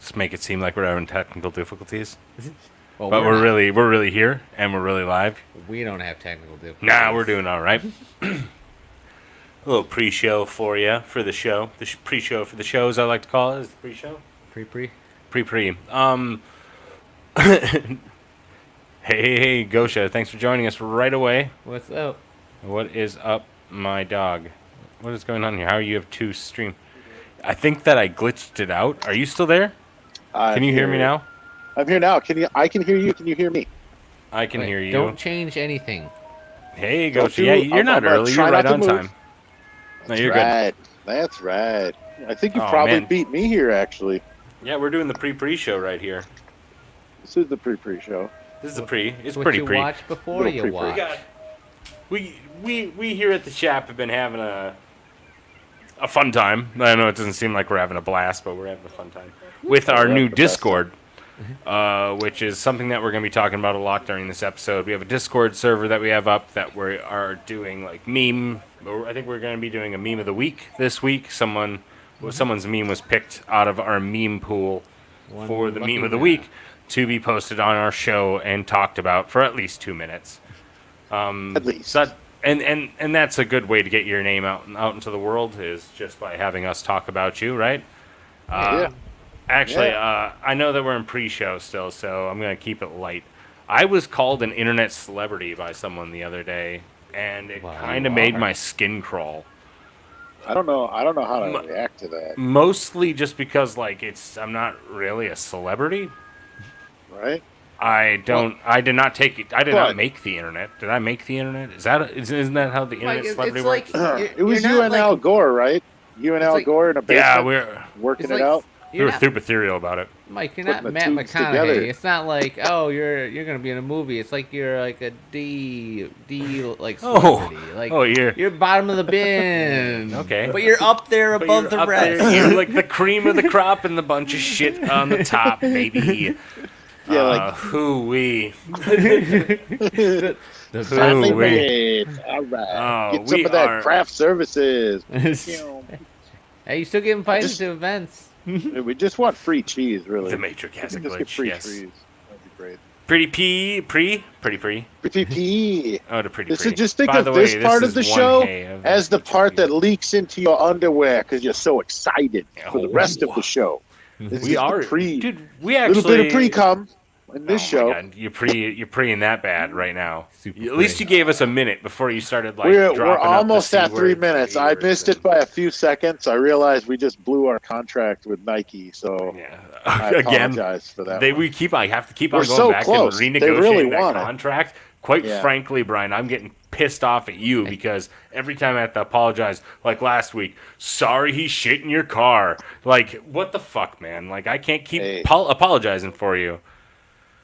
just make it seem like we're having technical difficulties. Well, But we're really here, and we're really live. We don't have technical difficulties. Nah, we're doing all right. A little pre-show for you for the show. The pre-show for the show, as I like to call it, is the pre-show. Pre. Pre. Hey, Gosha, thanks for joining us right away. What's up? What is up, my dog? What is going on here? How are you have two stream? I think that I glitched it out. Are you still there? Can you hear me now? I'm here now. I can hear you. Can you hear me? I can hear you. Don't change anything. Hey, Gosha. Yeah, you're not early. You're right on time. No, you're good. That's right. I think you Oh, probably man. beat me here, actually. Yeah, we're doing the pre-show right here. This is the pre-show. This is the pre. It's what pretty you pre. watch before Little you pre-pre. watch. We here at the shop have been having a fun time. I know it doesn't seem like we're having a blast, but we're having a fun time with our We're new having the best Discord, which is something that we're going to be talking about a lot during this episode. We have a Discord server that we have up that we are doing like meme. I think we're going to be doing a meme of the week this week. Someone's meme was picked out of our meme pool for the meme of the week to be posted on our show and talked about for at least 2 minutes. At least. So and that's a good way to get your name out into the world is just by having us talk about you, right? Yeah. Actually, I know that we're in pre-show still, so I'm going to keep it light. I was called an internet celebrity by someone the other day, and it Wow, kind of you made are. my skin crawl. I don't know how to react to that. Mostly just because, like, I'm not really a celebrity. Right? I did not take it. I did But- not make the internet. Did I make the internet? Isn't that how the internet Like, celebrity it's works? like It was you're you not and like- Al Gore, right? You and It's Al like- Gore in a basement Yeah, we're working It's it like- out. we were You're not, super ethereal about it. Mike, you're putting not the Matt tubes McConaughey. together. It's not like, oh, you're gonna be in a movie. It's like you're like a D like celebrity. Like you're bottom of the bin. Okay. But you're up there But above you're the up rest. there, you're like the cream of the crop and the bunch of shit on the top, baby. Yeah, like Hoo-wee. The family wait. made. All right. Oh, Get some we of that are- craft services. Hey, you still get invited Just- to events. We just want free cheese, really. The Matrix has a Just get glitch, free yes. cheese. That'd be great. Pretty pre. Pretty. Oh, the pretty This pre. is just think By of the way, this part is of the one show hay of as the each of part you. that leaks into your underwear because you're so excited for the rest of Oh. the show. This We is are, the pre, dude. We little actually bit of pre-cum in this Oh show. my God, you're preing that bad right now. Super At least pre. you gave us a minute before you started like We're dropping up the almost C at 3 words, minutes. A I words, missed and- it by a few seconds. I realized we just blew our contract with Nike, so Yeah. I Again, apologize for that. we have to keep on We're going so back close. and They renegotiating really that want it. contract. Quite Yeah. frankly, Brian, I'm getting pissed off at you because every time I have to apologize, like last week, sorry he shit in your car. Like, what the fuck, man? Like, I can't keep Hey. apologizing for you.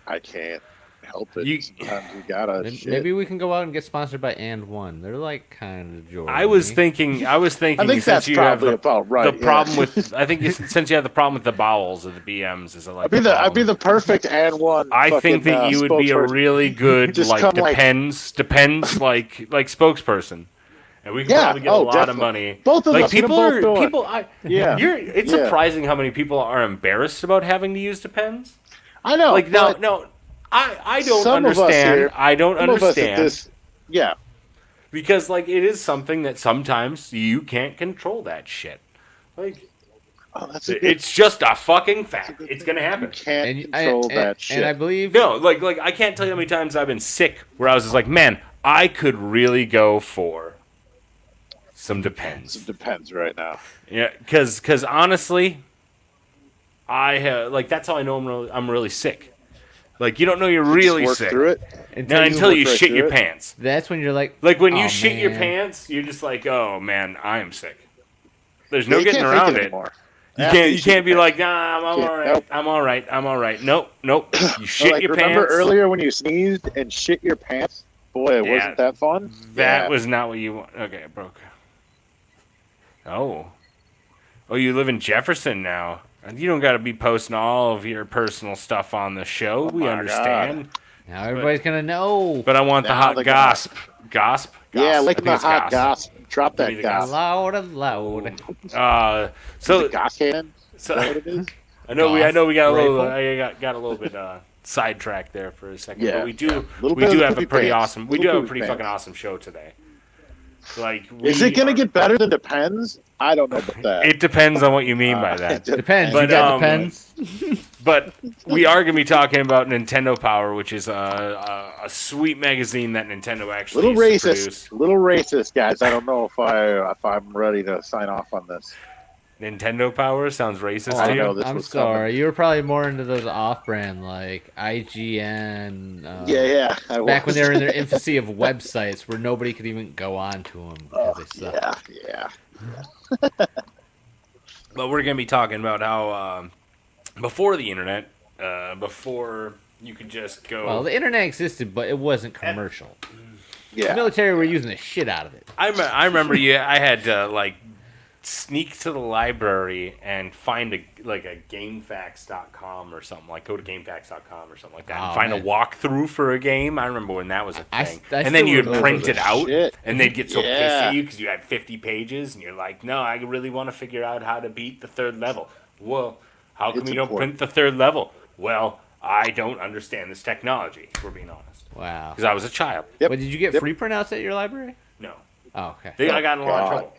I can't help it. You- Sometimes we gotta shit. Maybe we can go out and get sponsored by And One. They're like kind of Jordan. I was thinking I think since that's you have probably about right. the yeah. problem with, I think since you have the problem with the bowels of the BMs is like I'd be the perfect and one. I fucking, think that you would be a spokesperson. really good Just like come, like- depends like spokesperson, and we can Yeah, probably get a lot of definitely. money. Both of Like us, we can people both are do it. people. Yeah. It's Yeah. surprising how many people are embarrassed about having to use depends. I know. Like but no, I don't some of us understand. here- I don't some of us at understand this- yeah. because like it is something that sometimes you can't control that shit. Like Oh, that's a good, it's just a fucking fact. good It's thing. gonna happen. You can't and, control and, that shit. and I believe No, like I can't tell you how many times I've been sick where I was just like, man, I could really go for some depends. It depends right now. Yeah, because honestly, I have like that's how I know I'm really sick. Like you don't know you're really Just work sick through it. until you work right shit through your it. pants. that's when you're like, Like when you "Oh, shit your man." pants, you're just like, oh man, I am sick. There's no You getting can't fake around it. anymore. You After can't. You shit can't be your like, nah, I'm Can't. all right. Nope. I'm all right. I'm all right. Nope. You shit Like, your remember pants. earlier when you sneezed and shit your pants? Boy, Yeah. wasn't that fun? That Yeah. was not what you want. Okay, it broke. Oh, you live in Jefferson now. You don't got to be posting all of your personal stuff on the show. We my understand. Now everybody's gonna know. But I want the Now hot they gosp. Gosp? Yeah, Gosp. like I think the it's hot gosp. goss. Drop Give me that the goss. Loud. So, The goss can? Is so that what it is? I know we got a little. I got a little bit sidetracked there for a second. Yeah, but we do yeah. have a pretty awesome. We do have a pretty fucking awesome show today. Like, is it gonna get better than Depends? I don't know about that. It depends on what you mean by that. Depends. But, you got depends. But we are going to be talking about Nintendo Power, which is a sweet magazine that Nintendo actually used to produce. Little racist, guys. I don't know if I'm ready to sign off on this. Nintendo Power sounds racist to you. I'm sorry. You were probably more into those off-brand like IGN. Yeah. Back when they were in their infancy of websites where nobody could even go on to them because they sucked. Yeah. But we're going to be talking about how before the internet, before you could just go. Well, the internet existed, but it wasn't commercial. Yeah. The military were using the shit out of it. I remember I had to sneak to the library and find a gamefax.com or something, like go to gamefax.com or something like that and find a walkthrough for a game. I remember when that was a thing. And then you'd print it out and they'd get so pissed at you because you had 50 pages and you're like, no, I really want to figure out how to beat the third level. Well, how come you don't print the third level? Well, I don't understand this technology, if we're being honest. Wow. Because I was a child. But did you get free printouts at your library? No. Oh, okay. I got in a lot of trouble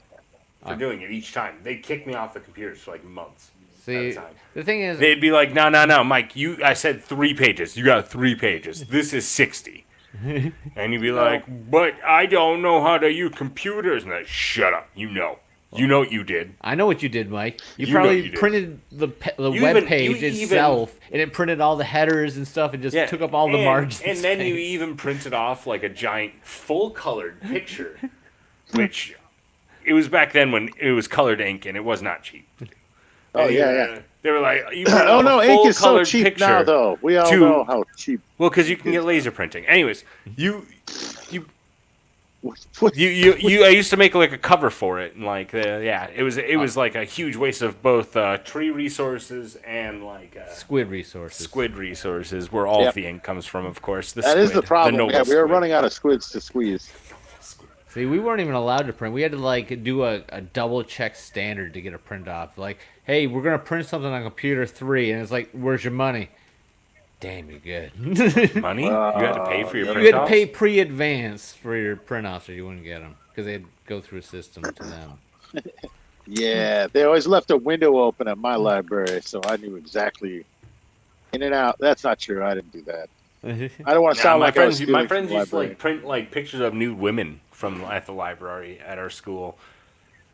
for doing it each time. They kicked me off the computers for months. See, the thing is, they'd be like, no, Mike, I said 3 pages. You got 3 pages. This is 60. And you'd be like, but I don't know how to use computers. And like, shut up. You know what you did. I know what you did, Mike. You probably printed the web page itself, and it printed all the headers and stuff, and just took up all the margins. And then you even printed off a giant full-colored picture, which it was back then when it was colored ink, and it was not cheap. Oh, yeah. They were like, oh, no, ink is so cheap now, though. We all know how cheap. Well, because you can get laser printing. Anyways, I used to make a cover for it, and it was like a huge waste of both tree resources and squid resources. Squid resources, where all of the ink comes from, of course. That is the problem. We were running out of squids to squeeze. See, we weren't even allowed to print. We had to do a double check standard to get a print off. Like, hey, we're gonna print something on computer 3, and it's like, where's your money? Damn, you're good. Money? You had to pay for your print-offs? You had to pay pre-advance for your print-offs, or you wouldn't get them because they'd go through a system to them. Yeah, they always left a window open at my library, so I knew exactly in and out. That's not true. I didn't do that. I don't want to sound like my friends used to print pictures of nude women at the library at our school.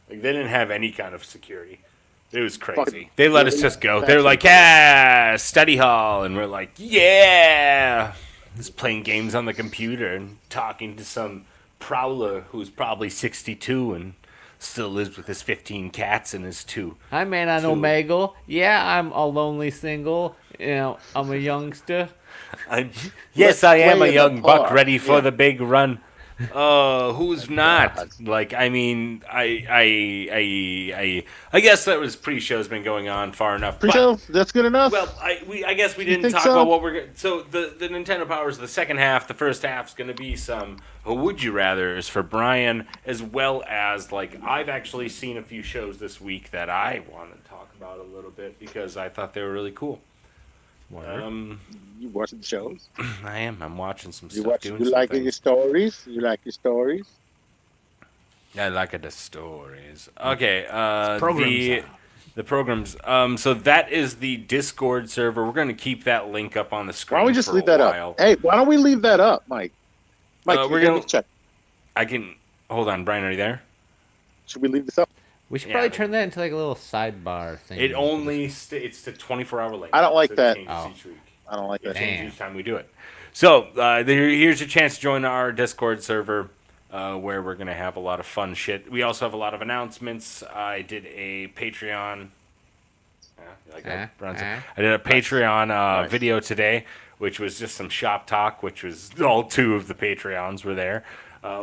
They didn't have any kind of security. It was crazy. They let us just go. They were like, yeah, study hall. And we're like, yeah. Just playing games on the computer and talking to some prowler who's probably 62 and still lives with his 15 cats and his 2. Hi, man, on Omegle. Yeah, I'm a lonely single. I'm a youngster. Yes, I am a young buck ready for the big run. Who's not? I guess that was pre-show's been going on far enough. Pre-show? That's good enough? Well, I guess we didn't talk about what we're going to... So the Nintendo Power is the second half. The first half's going to be some Would You Rathers for Brian, as well as, I've actually seen a few shows this week that I want to talk about a little bit because I thought they were really cool. You watching the shows? I am. I'm watching some stuff. You like your stories? You like your stories? I like the stories. Okay. Programs. The programs. So that is the Discord server. We're going to keep that link up on the screen. Why don't we just leave that up? Hey, why don't we leave that up, Mike? Mike, we're going to check. I can. Hold on, Brian. Are you there? Should we leave this up? We should probably turn that into a little sidebar thing. It only it's the 24-hour link. I don't like that. Each week. I don't like that. Change each time we do it. So here's your chance to join our Discord server, where we're gonna have a lot of fun shit. We also have a lot of announcements. I did a Patreon. You like that, Bronson? I did a Patreon video today, which was just some shop talk, which was all 2 of the Patreons were there.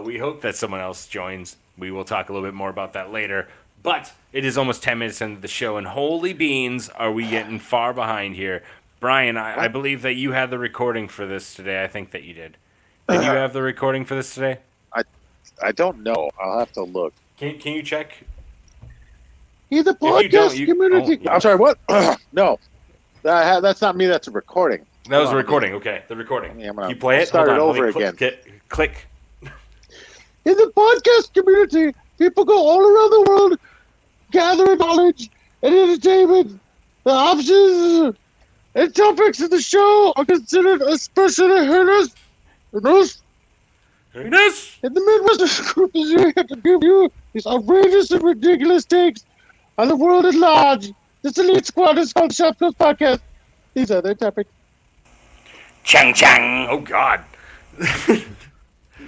We hope that someone else joins. We will talk a little bit more about that later. But it is almost 10 minutes into the show, and holy beans, are we getting far behind here. Brian, I believe that you had the recording for this today. I think that you did. Did you have the recording for this today? I don't know. I'll have to look. Can you check? He's a podcast community. I'm sorry, what? No. That's not me. That's a recording. That was a Hold on, recording. Okay, the recording. Yeah, I'm gonna You play it. start Hold it on, over let me again. Click. In the podcast community, people go all around the world, gathering knowledge and entertainment. The options and topics of the show are considered especially heinous. Yes. In the Midwestern group is here to give you these outrageous and ridiculous takes on the world at large. This elite squad is called Shop Close Podcast. These are their topics. Chang chang. Oh God.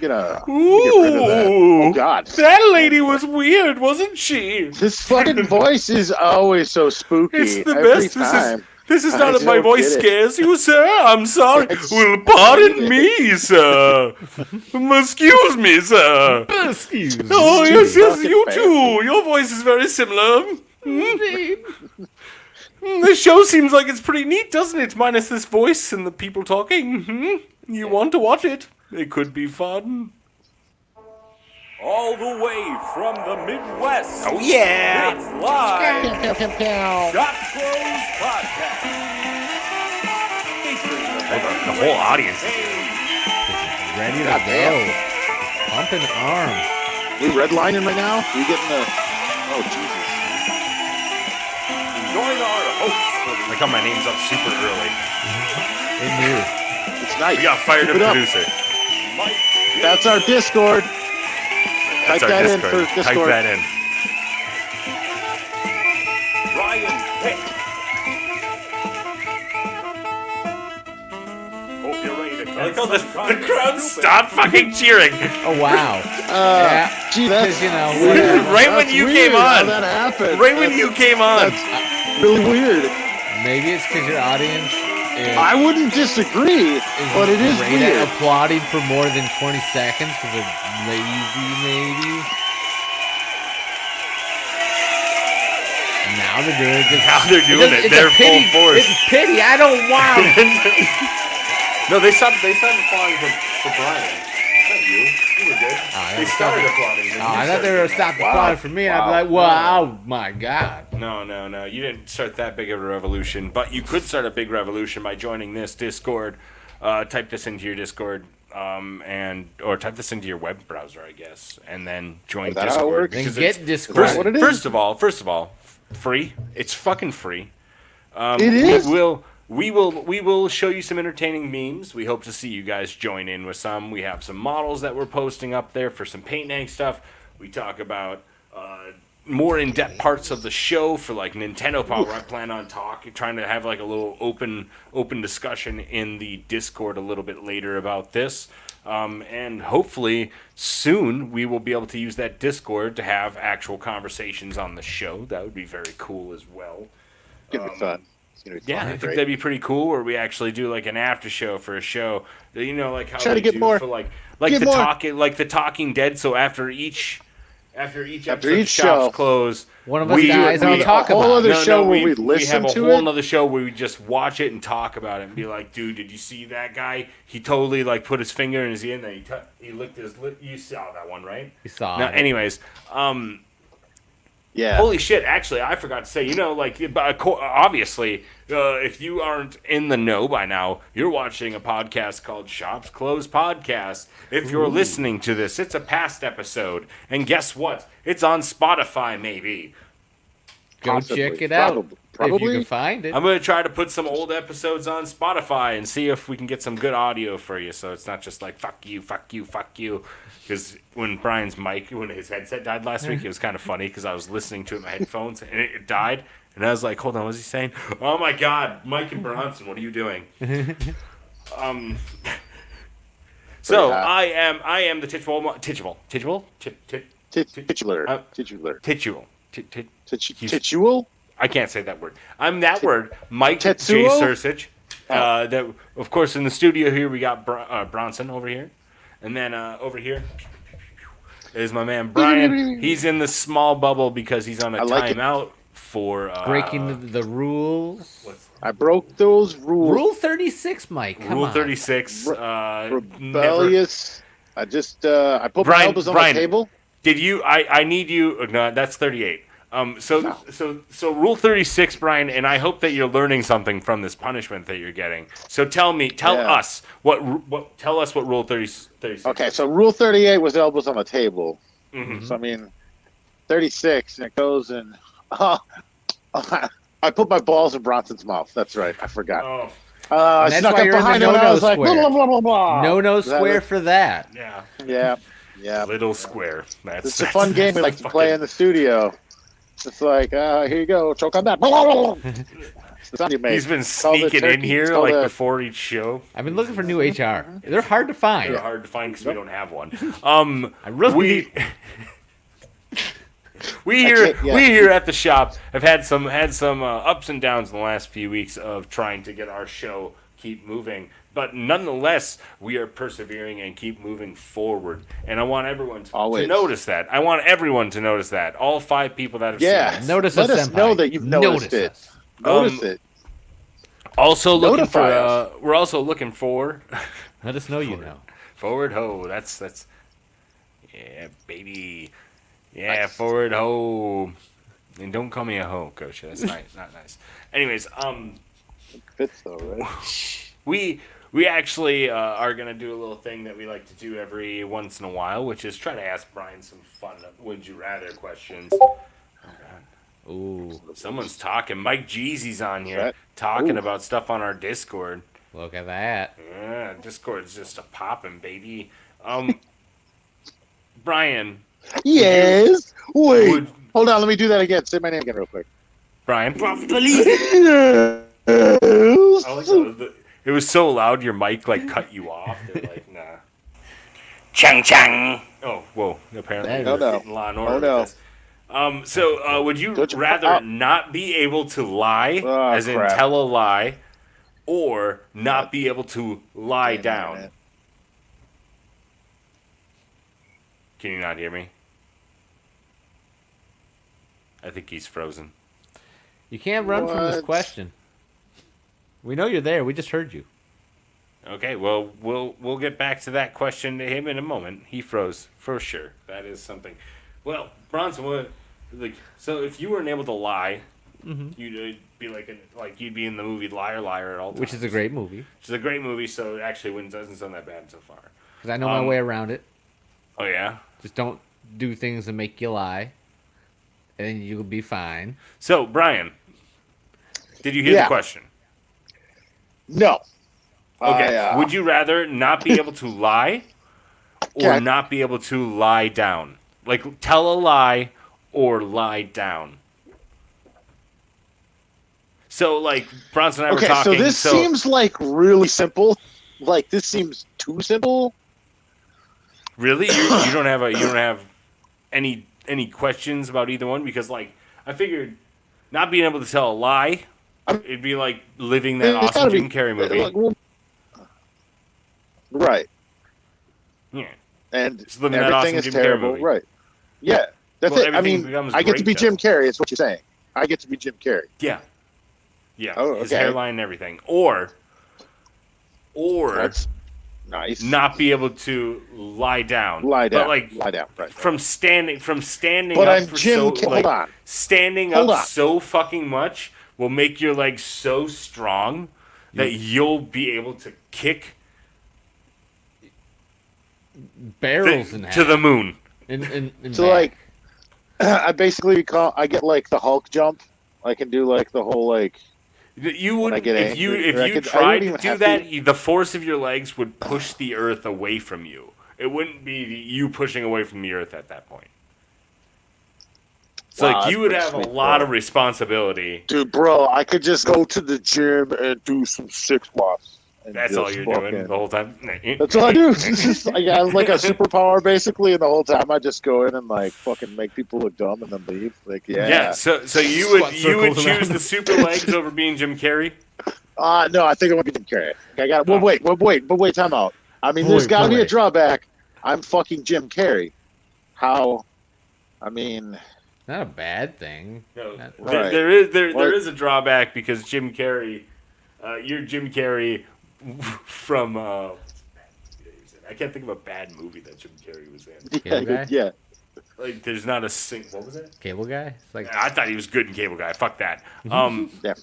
Get rid of that. Oh God. That lady was weird, wasn't she? This fucking voice is always so spooky. It's the every best. time. This is I not my don't voice get it. scares you, sir. I'm sorry. It's Well, pardon me, sir. Excuse me, sir. Excuse me. Oh, yes, fucking you fancy. too. Your voice is very similar. The show seems like it's pretty neat, doesn't it? Minus this voice and the people talking. You want to watch it? It could be fun. All the way from the Midwest. Oh, yeah. It's live. Shop Close Podcast. Featuring The whole audience is Ready to God go. damn. Pumping arms. We redlining right now? You getting the? Oh Jesus! Join our hosts for Like how my name's up super early. They knew. It's nice. We got fired up Keep it up. producer. Mike. That's our Discord. That's Type our that in Discord. for Type Discord. that in. Brian Pitt. Hope you're ready to I like how catch the some crowd stupid. stopped fucking cheering. Oh, wow. Yeah, Gee, that's because, you know, whatever. Right when that's you weird came how on. that happened. Right when you came on. That's really weird. Maybe it's because your audience is, I wouldn't disagree, but it is great at weird. applauding for more than 20 seconds because they're lazy, maybe. Now they're doing it. Now they're doing it. It's a They're full pity. force. It's pity. I don't want. No, they stopped applauding for Brian. Not you. You were good. They started applauding. Oh, I thought they were stopped applauding for me. And I'd be like, wow, oh my God. No. You didn't start that big of a revolution, but you could start a big revolution by joining this Discord. Type this into your Discord, or type this into your web browser, I guess, and then join Is that how it Discord. works? Then because get it's- Discord. First- what it is? First of all, free. It's fucking free. It is? We will show you some entertaining memes. We hope to see you guys join in with some. We have some models that we're posting up there for some paint egg stuff. We talk about more in-depth parts of the show for like Nintendo Power. I plan on trying to have like a little open discussion in the Discord a little bit later about this. And hopefully soon we will be able to use that Discord to have actual conversations on the show. That would be very cool as well. It's gonna be fun. It's gonna be Yeah, fun. I think Great. that'd be pretty cool. Where we actually do like an after show for a show. You know, like how Try to they get do more. for like Get the more. the Talking Dead. So after each episode, each shops show. close. One of us dies and we- we talk a whole about other it. show where we we listen have a to whole it? other show where we just watch it and talk about it and be like, dude, did you see that guy? He totally like put his finger in his ear and then he licked his lip. You saw that one, right? You saw Now, it. anyways, Yeah. holy shit! Actually, I forgot to say. You know, like obviously, if you aren't in the know by now, you're watching a podcast called Shops Close Podcast. If you're listening to this, it's a past episode, and guess what? It's on Spotify, maybe. Go Possibly. check it out. Probably. If you can find it. I'm gonna try to put some old episodes on Spotify and see if we can get some good audio for you, so it's not just like fuck you, fuck you, fuck you. Because when when his headset died last week, it was kind of funny because I was listening to it in my headphones and it died, and I was like, hold on, what's he saying? Oh my god, Mike and Bronson, what are you doing? So I am the titular. Titual? I can't say that word. I'm that word, Mike J. Tetsuo? Sursich. That, of course, in the studio here we got Bronson over here, and then over here is my man Brian. He's in the small bubble because he's on a I like it. timeout for Breaking the rules. I broke those rules. Rule 36, Mike. Come Rule on. 36. Rebellious. I just I put Brian- my elbows on Brian. the table. Did you? I need you. No, that's 38. So Rule 36, Brian, and I hope that you're learning something from this punishment that you're getting. So tell us what Rule 36. Okay, so Rule 38 was elbows on the table. Mm-hmm. So I mean, 36, and it goes in. I put my balls in Bronson's mouth. That's right. I forgot. Oh, I that's snuck why up you're in the behind him and I no-no was like, square. blah, blah, blah, blah. No Is that square it? for that. yeah. Yeah. Little square. It's a fun game we like to play in the studio. It's like, here you go, choke on that. The sound you make. He's been It's all the sneaking in turkey. here It's all like the- before each show. I've been looking for new HR. They're hard to find. They're hard to find because we don't have one. I really We here at the shop have had some ups and downs in the last few weeks of trying to get our show keep moving, but nonetheless we are persevering and keep moving forward. And I want everyone to notice that. I want everyone to notice that. All 5 people that have seen it. Notice Let us, us senpai. know that you've noticed it. us. Notice it. Also looking Notify for we're also looking for Let us know you know. forward ho. That's yeah, baby. Yeah, Nice. forward ho. And don't call me a hoe, coach. That's not nice. Anyways, Fits though, right? we actually are gonna do a little thing that we like to do every once in a while, which is try to ask Brian some fun would you rather questions. Ooh, Someone's talking. Mike Jeezy's on here That- talking ooh. about stuff on our Discord. look at that. Yeah, Discord's just a poppin', baby. Brian. Yes. Wait. Would- Hold on. Let me do that again. Say my name again real quick. Brian. Yes. I like that. It was so loud, your mic like cut you off. They're like, nah. Chang chang. Oh, whoa! Apparently, Oh, we're no. getting Law and Order Oh, no. with this. So, would you Don't you- rather not be able to lie, Oh, as in crap. tell a lie, or not be able to lie down? man. Can you not hear me? I think he's frozen. You can't run from this What? question. We know you're there. We just heard you. Okay, well, we'll get back to that question to him in a moment. He froze for sure. That is something. Well, Bronson, so if you weren't able to lie, you'd be like you'd be in the movie Liar Liar at all times, Which is a great movie. Which is a great movie. So it actually doesn't sound that bad so far. Because I know my way around it. Oh yeah. Just don't do things that make you lie. And then you'll be fine. So Brian, did you hear Yeah. the question? No. Okay. Would you rather not be able to lie, or Okay. not be able to lie down? Like tell a lie or lie down. So like Bronson and I were Okay, talking. so this seems like really simple. Like this seems too simple. Really, you don't have any questions about either one, because like I figured not being able to tell a lie, it'd be like living that It's awesome gotta Jim Carrey movie. like, well, right. Yeah. And Just living that everything awesome is Jim Carrey terrible. movie. Right. Yeah. That's Well, it. I everything mean, becomes I get to great, be Jim though. Carrey. Is what you're saying. I get to be Jim Carrey. Yeah. Yeah. Oh, His okay. hairline and everything. Or That's nice. not be able to lie down. Lie down. But like lie down. Right. from standing But up I'm for Jim. so Hold on. standing Hold up on. so fucking much will make your legs so strong that you'll be able to kick Barrels in half. to the moon. In So back. like, I basically I get like the Hulk jump. I can do like the whole like. You When would I get if you angry, if or I you could- I tried wouldn't to even do have that, the force of your legs would push the earth away from you. It wouldn't be you pushing away from the earth at that point. So Wow, like that's you would pretty have a sweet, lot bro. of responsibility. Dude, bro, I could just go to the gym and do some 6 squats. and That's all just you're fucking- doing the whole time. That's all I do. It's just, I got like a superpower basically, and the whole time I just go in and like fucking make people look dumb and then leave. Like, yeah. Yeah. So you Squat would circles choose around. the super legs over being Jim Carrey. No, I think I want to be Jim Carrey. I got. Well, wait, time out. I mean, Wait, there's got to be a wait. drawback. I'm fucking Jim Carrey. How? I mean, Not a bad thing. No, Not- Right. there What? is a drawback because Jim Carrey, you're Jim Carrey from. I can't think of a bad movie that Jim Carrey was in. yeah, Cable Guy? yeah. Like, there's not a what was it? Cable Guy. It's like I thought he was good in Cable Guy. Fuck that. Yeah.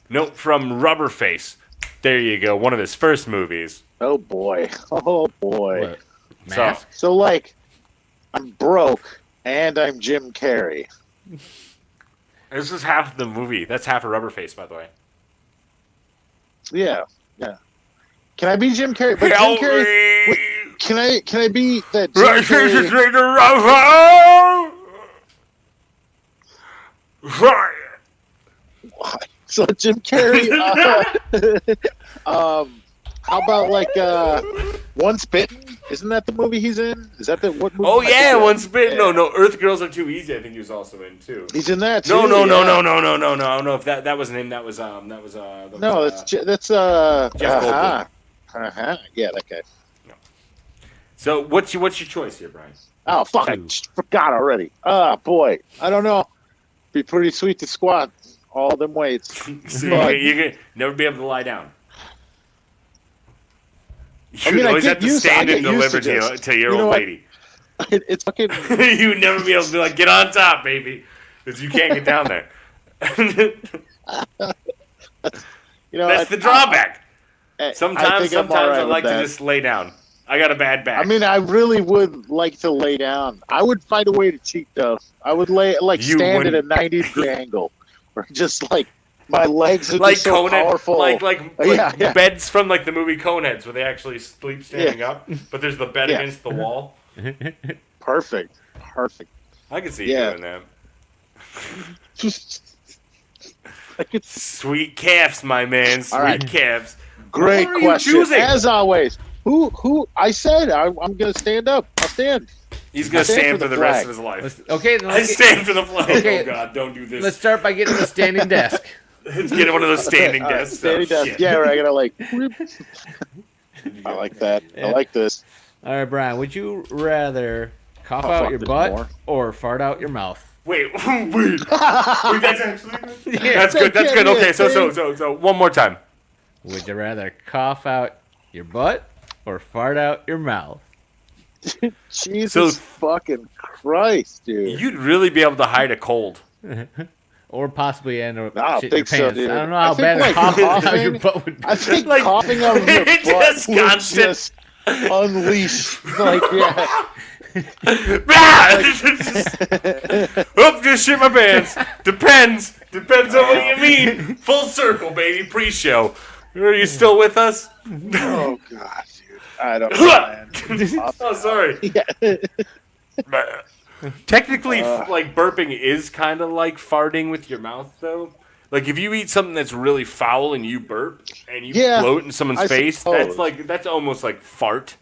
Note from Rubberface. There you go. One of his first movies. Oh boy. Oh boy. what? Mask. So like, I'm broke and I'm Jim Carrey. This is half the movie. That's half of Rubberface, by the way. Yeah. Yeah. Can I be Jim Carrey? But Jim Help Carrey. me! Can I be that Jim Right, Carrey? So Jim Carrey. How about like Once Bitten? Isn't that the movie he's in? Is that the what movie? Oh yeah, Once Bitten. No, Earth Girls Are Too Easy. I think he was also in too. He's in that too. No. yeah. I don't know if that wasn't him. That was No, Jeff that's Goldblum. Yeah, that guy. So what's your choice here, Brian? Oh fuck! I just forgot already. Boy, I don't know. Be pretty sweet to squat all them weights. So But- you're gonna never be able to lie down. I You mean, I always get have to used- I stand get and used deliver to to, this. to your You know old what? lady. It's fucking. You would never be able to be like, get on top, baby, because you can't get down there. You know, That's the drawback. I Sometimes think I'm all right I with like to that. just lay down. I got a bad back. I mean, I really would like to lay down. I would find a way to cheat, though. I would You stand at a wouldn't. 90-degree angle, or just like my legs would like be so Conehead, powerful. like Yeah. beds from like the movie Coneheads, where they actually sleep standing up, but there's the bed Yeah. against the wall. Perfect. I can see you Yeah. doing that. Like it's Sweet calves, my man. Sweet All right. calves. great Who are you question. choosing? As always, who? I said I'm gonna stand up. I'll stand. He's gonna Stand stand for for the the rest flag. of his life. Okay, then I let's, stand for the flag. Okay. Oh God, don't do this. let's start by getting a standing desk. Let's get one of those standing All right, desks. standing Oh, desk. shit. Yeah, right. I gotta like. I like that. Yeah. I like this. All right, Brian, would you rather cough Oh, out fuck, your there's butt more. or fart out your mouth? Wait, wait. That's actually good. Yeah. That's good. That's good. Yeah, Okay, so yeah. one more time. Would you rather cough out your butt or fart out your mouth? Jesus So- fucking Christ, dude. You'd really be able to hide a cold. Or possibly end up I don't shit in your think so, pants. dude. I don't know I how think, bad a like, cough out coughing- your butt would be. I think Like, coughing out of your butt just would constant. just unleash. Like, yeah. Oop, just shit my pants. Depends on what you mean. Full circle, baby. Pre-show. Are you still with us? Oh, God, dude. I don't know, man. Oh, sorry. Yeah. Technically, like burping is kind of like farting with your mouth, though. Like if you eat something that's really foul and you burp and you Yeah, blow it in someone's I face, suppose. that's almost like fart,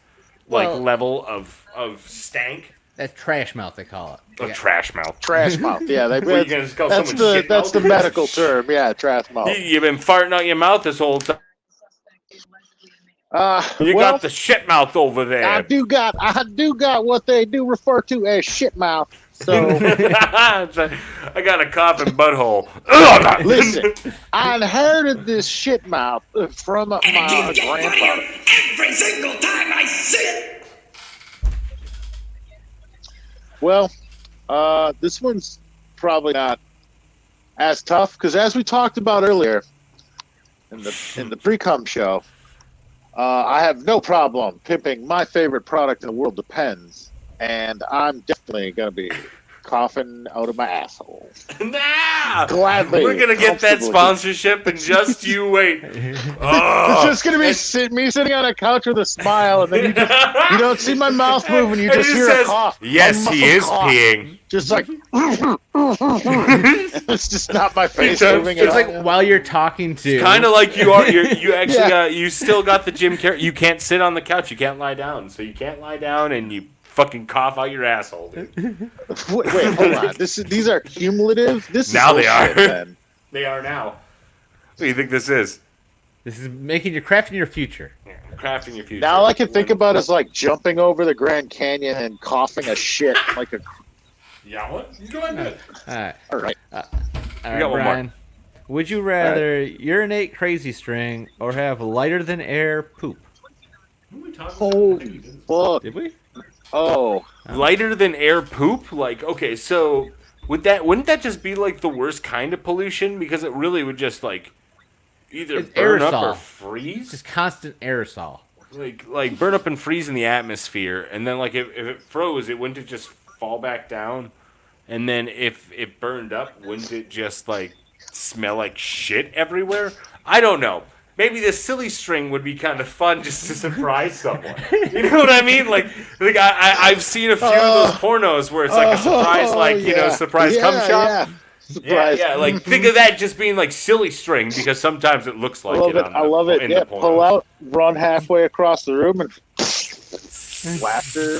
Well- like level of stank. That's trash mouth, they call it. They Oh, got- trash mouth. Trash mouth. Yeah, What, you gonna just call that's someone the shit that's mouth? the medical term. Yeah, trash mouth. You've been farting out your mouth this whole time. You Well, got the shit mouth over there. I do got what they do refer to as shit mouth. So I got a coughing butthole. listen, I inherited this shit mouth from my grandfather. Every single time I see it. Well, this one's probably not as tough because, as we talked about earlier in the pre-cum show, I have no problem pimping my favorite product in the world, Depends, and I'm definitely gonna be coughing out of my asshole. Nah, Gladly, we're gonna get that comfortably. sponsorship, and just you wait. It's Oh, just gonna be me sitting on a couch with a smile, and then you don't see my mouth move, and you And just it hear says, a cough. yes, A he muffled is cough. peeing. Just like it's just not my face It's moving at It's all. like while you're talking to. Kind of like you actually Yeah. you still got the Jim Carrey. You can't sit on the couch. You can't lie down. So you can't lie down, and you fucking cough out your asshole, dude. Wait, hold on. These are cumulative. This is Now they are. bullshit, then. They are now. What do you think this is? This is making you crafting your future. Yeah, crafting your future. Now all I can think about is like jumping over the Grand Canyon and coughing a shit like a. Yeah, what? You doing good. All right. All right. All right, got one more. Brian. Would you rather urinate crazy string or have lighter than air poop? Holy fuck! Did we? Oh, lighter than air poop? Like, okay, so wouldn't that just be like the worst kind of pollution? Because it really would just like either It's burn up or aerosol. freeze. Just constant aerosol. Like burn up and freeze in the atmosphere, and then like if it froze, it wouldn't it just fall back down? And then if it burned up, wouldn't it just like smell like shit everywhere? I don't know. Maybe the silly string would be kind of fun just to surprise someone. You know what I mean? Like I've seen a few of those pornos where it's like a surprise, surprise cum shop. Surprise. Yeah. Like think of that just being like silly string because sometimes it looks like it. I love it. In Yeah, the pornos. pull out, run halfway across the room, and laughter.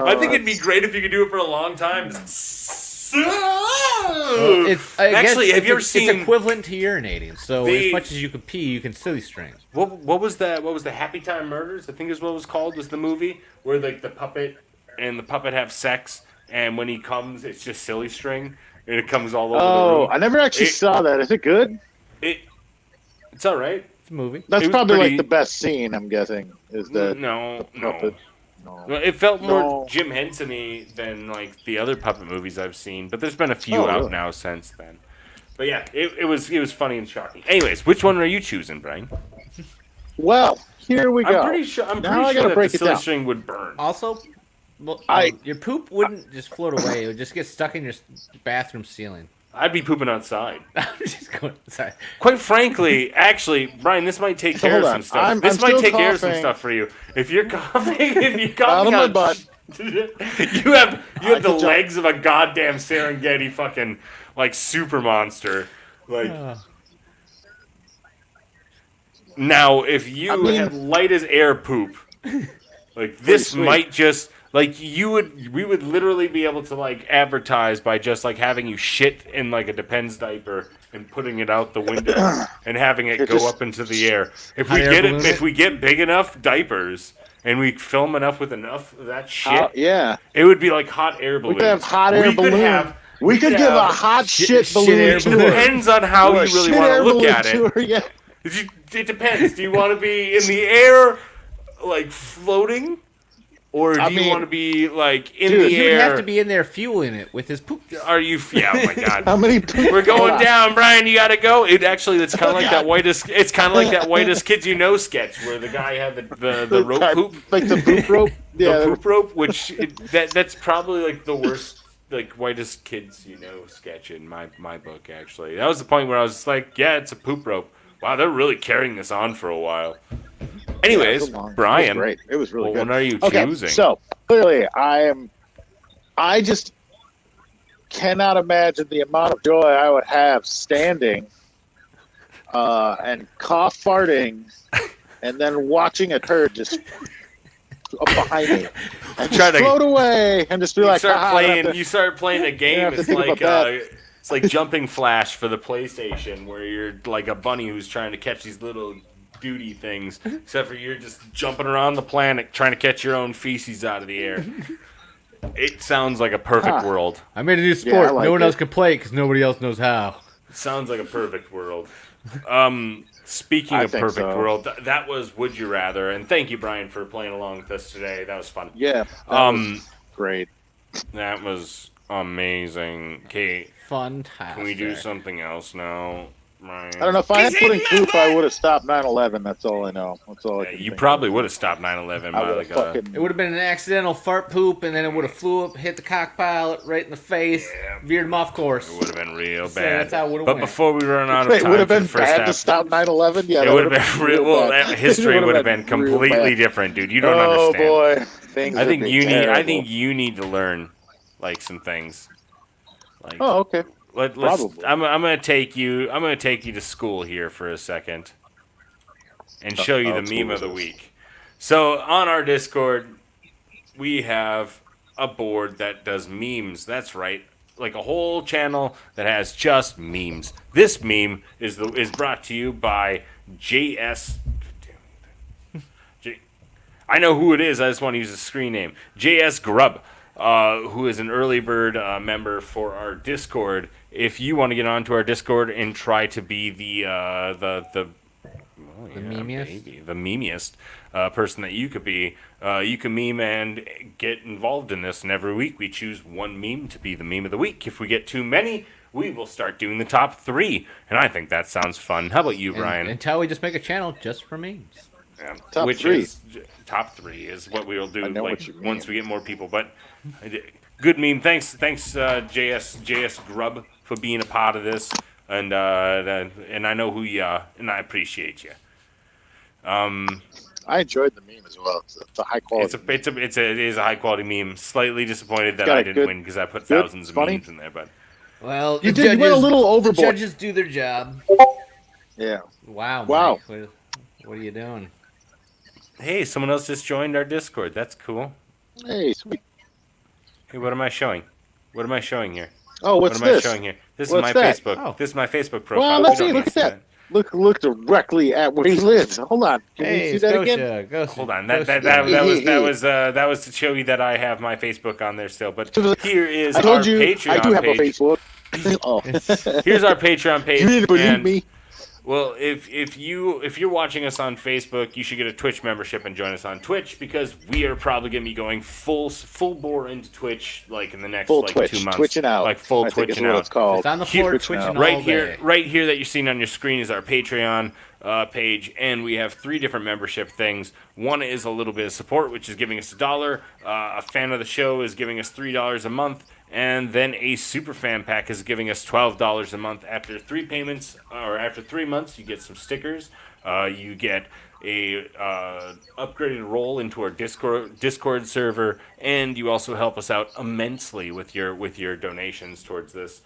I think it'd be great if you could do it for a long time. Actually, have you ever seen? It's equivalent to urinating. So as much as you can pee, you can silly string. What was that? What was the Happy Time Murders? I think is what it was called. Was the movie where like the puppet and the puppet have sex, and when he comes, it's just silly string, and it comes all over the room. I never actually saw that. Is it good? It's all right. It's a movie. That's probably like the best scene. I'm guessing is that no. puppet. Well, it felt more Jim Henson-y than like the other puppet movies I've seen, but there's been a few out now since then. But yeah, it was funny and shocking. Anyways, which one are you choosing, Brian? Well, here we go. I'm pretty sure that the silly string would burn. Also, your poop wouldn't just float away. It would just get stuck in your bathroom ceiling. I'd be pooping outside. I'm just going outside. Quite frankly, actually, Brian, this might take care of some stuff. This might take care of some stuff for you. If you're coughing, out of my butt, you have the legs of a goddamn Serengeti fucking like super monster. Like now, if you had light as air poop, like this might just. Like we would literally be able to like advertise by just like having you shit in like a Depends diaper and putting it out the window and having it go up into the air. If we get big enough diapers and we film enough with enough of that shit, it would be like hot air balloons. We could have hot air balloons. We could give a hot shit balloon tour. It depends on how you really want to look at it. Tour, yeah. It depends. Do you want to be in the air, like floating? Or do you want to be like in the air? He would have to be in there fueling it with his poop. Are you? Yeah. Oh my god. How many poop? We're going down, Brian. You gotta go. It's kind of like that whitest. It's kind of like that whitest kids you know sketch where the guy had the rope poop, like the poop rope. Yeah, the poop rope. Which that's probably like the worst like whitest kids you know sketch in my book. Actually, that was the point where I was just like, yeah, it's a poop rope. Wow, they're really carrying this on for a while. Anyways, Brian, it was great. It was really good. What are you choosing? So clearly, I just cannot imagine the amount of joy I would have standing and cough farting, and then watching a turd just up behind me and just float away and just be like, you start playing a game. It's like Jumping Flash for the PlayStation, where you're like a bunny who's trying to catch these little duty things, except for you're just jumping around the planet trying to catch your own feces out of the air. It sounds like a perfect world. I made a new sport. No one else can play it because nobody else knows how. It sounds like a perfect world. Speaking of perfect world, that was Would You Rather, and thank you, Brian, for playing along with us today. That was fun. Yeah, that was great. That was amazing. Okay, fantastic. Can we do something else now? I don't know. If I had put in poop, I would have stopped 9/11. That's all I know. That's all I can You think probably of. would have stopped 9/11. It would have been an accidental fart poop, and then it would have flew up, hit the cock pilot right in the face, veered him off course. It would have been real So bad. that's how it would have But went. before we run out of time, It would have been for the first bad to stop 9/11. Yeah, it would have been real. Well, history would have been completely different, dude. You don't understand. Oh boy, things. I think would be you need. I terrible. think you need to learn, like some things. Like, Oh, okay. let's. I'm gonna take you. I'm gonna take you to school here for a second, and show you the meme of the week. So on our Discord, we have a board that does memes. That's right, like a whole channel that has just memes. This meme is brought to you by JS. I know who it is. I just want to use a screen name. JS Grub, who is an early bird member for our Discord. If you want to get onto our Discord and try to be the Oh, The yeah, memeiest? baby. The memeiest person that you could be. You can meme and get involved in this, and every week we choose one meme to be the meme of the week. If we get too many, we will start doing the top 3, and I think that sounds fun. How about you, Brian? Until we just make a channel just for memes. Yeah, Top which 3. is top 3 is what we will do. I know like what you mean. once we get more people. But good meme. Thanks, JS Grub for being a part of this, and I know who you are, and I appreciate you. I enjoyed the meme as well. It's a high quality. It is a high quality meme. Slightly disappointed that got I a didn't good- win because I put good, thousands of funny. memes in there. But Well, You did. You went a little The overboard. judges do their job. Yeah. Wow. Wow. Mike, what are you doing? hey, someone else just joined our Discord. That's cool. Hey, sweet. Hey, what am I showing? What am I showing here? Oh, what's what am this? I showing here? This What's is my that? Facebook. Oh. This is my Facebook profile. Well, We let's don't see. need Look to at see that. Look directly at where he lives. Hold on. Can Hey, we see that again? Scotia. Go. Hold on, Scotia. that was to show you that I have my Facebook on there still. But here is I our told you Patreon I do have page. a Facebook. Oh, Here's our Patreon page. you didn't believe and, me? Well, if you're watching us on Facebook, you should get a Twitch membership and join us on Twitch because we are probably going to be going full bore into Twitch like in the next Full like Twitch, 2 months. twitching out. Like full I think is twitching what out. it's called. It's on the Here- floor Twitching twitching out. all Right day. here that you're seeing on your screen is our Patreon page, and we have 3 different membership things. One is a little bit of support, which is giving us $1. A fan of the show is giving us $3 a month, and then a super fan pack is giving us $12 a month. After 3 payments, or after 3 months, you get some stickers. You get a upgraded role into our Discord server, and you also help us out immensely with your donations towards this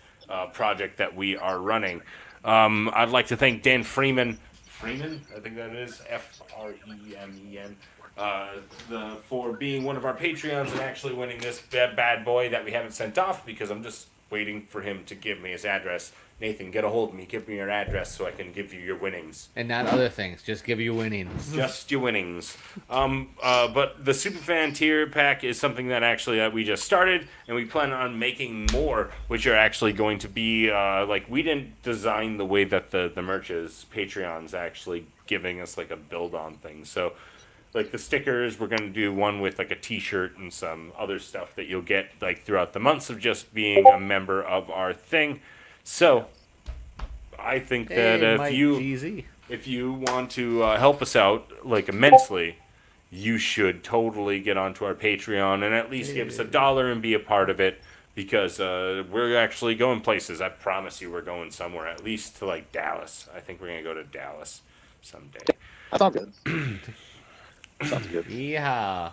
project that we are running. I'd like to thank Dan Freeman, I think that is Freemen, for being one of our Patreons and actually winning this bad boy that we haven't sent off because I'm just waiting for him to give me his address. Nathan, get a hold of me. Give me your address so I can give you your winnings. And not other things. Just give you winnings. Just your winnings. But the Superfan tier pack is something that actually we just started, and we plan on making more, which are actually going to be we didn't design the way that the merch is. Patreon's actually giving us like a build on thing. So, like the stickers, we're going to do one with like a T-shirt and some other stuff that you'll get like throughout the months of just being a member of our thing. So, I think that Mike if you want to help us out like immensely, you should totally get onto our Patreon and at least give us $1 and be a part of it because we're actually going places. I promise you, we're going somewhere, at least to like Dallas. I think we're gonna go to Dallas someday. That sounds good. Sounds good. Yeah.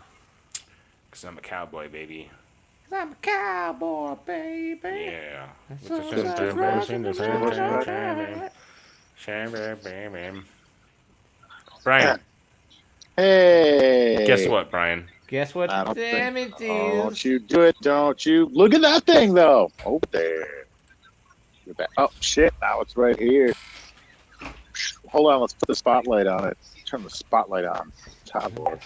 Cause I'm a cowboy, baby. I'm a cowboy, baby. Yeah. Brian, Hey. guess what, Brian? Guess what? I don't Damn think- it, dude. Don't you do it, don't you. Look at that thing, though. Over there. Look at that. Oh, shit. Now it's right here. Hold on. Let's put the spotlight on it. Turn the spotlight on. Tabor.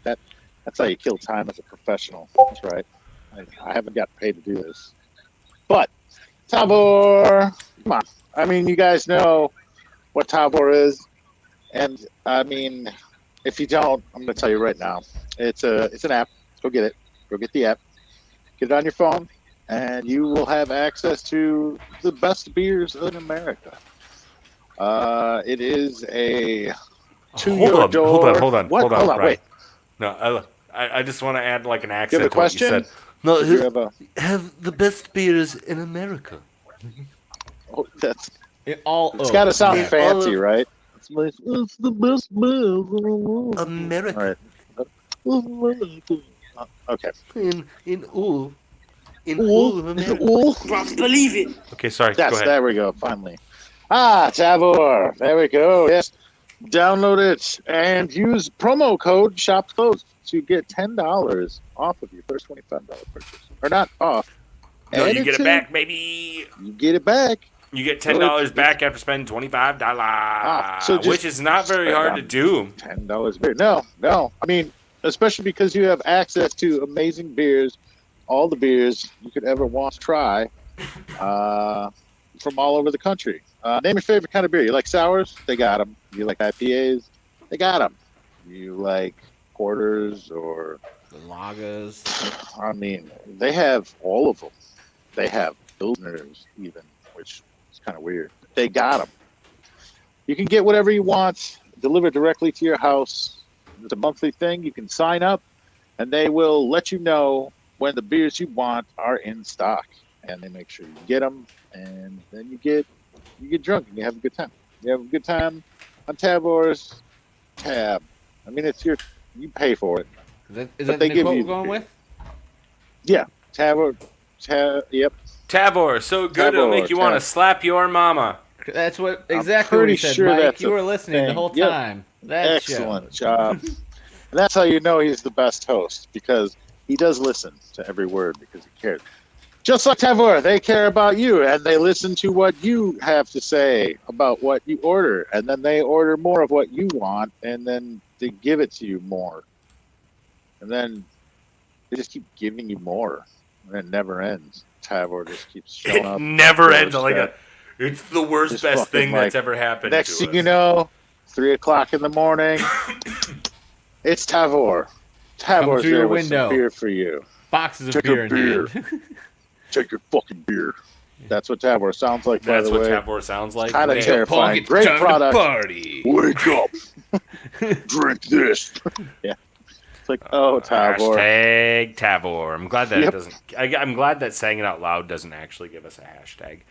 That's how you kill time as a professional. That's right. I haven't got paid to do this. But, Tabor. Come on. I mean, you guys know what Tabor is. And, I mean, if you don't, I'm going to tell you right now. It's an app. Go get it. Go get the app. Get it on your phone, and you will have access to the best beers in America. It is a Hold on, Brian. Wait. No, I just want to add like an accent You have a to what you question? said. No, You have a, have the best beers in America. it's got to sound fancy, right? It's the best beers in the world. America. All right. Okay. In all Ooh. of America. Ooh. Believe it. Okay, sorry. Yes, go ahead. there we go, finally. Tabor. There we go. Yes. Download it and use promo code SHOPCLOSED to get $10 off of your first $25 purchase. Or not off. No, you Add get to- it back, baby. You get it back. You get $10 back after spending $25, so just- which is not very hard to do. $10 beer. No. I mean, especially because you have access to amazing beers, all the beers you could ever want to try. from all over the country. Name your favorite kind of beer. You like sours? They got them. You like IPAs? They got them. You like porters or The lagers. I mean, they have all of them. They have pilsners even, which is kind of weird. They got them. You can get whatever you want delivered directly to your house. It's a monthly thing. You can sign up, and they will let you know when the beers you want are in stock, and they make sure you get them, and then you get drunk and you have a good time. You have a good time on Tavor's tab. I mean, you pay for it. Is But that they the give quote you- we're going with? Yeah, yep. Tavor, so good it'll make you want to Tavor. slap your mama. That's what exactly what pretty he said, sure Mike. that's You a were listening the thing. whole Yep. time. That Excellent job. And that's how you know he's the best host, because he does listen to every word because he cares. Just like Tavor, they care about you, and they listen to what you have to say about what you order, and then they order more of what you want, and then they give it to you more. And then they just keep giving you more, and it never ends. Tavor just keeps showing It up. never ends. doorstep. It's the worst, Just best fucking, thing that's like, ever happened Next to thing us. you know, 3:00 in the morning, it's Tavor. Tavor's through there your with some window. beer for you. Boxes of Take beer a in beer. hand. Take your fucking beer. That's what Tavor sounds like, by That's the what way. Tavor sounds like. Kinda Wait, terrifying. It's Great time to product. party. Wake up. Drink this. Yeah. It's like, oh, Tavor. Hashtag Tavor. I'm glad that Yep. it doesn't. I'm glad that saying it out loud doesn't actually give us a hashtag.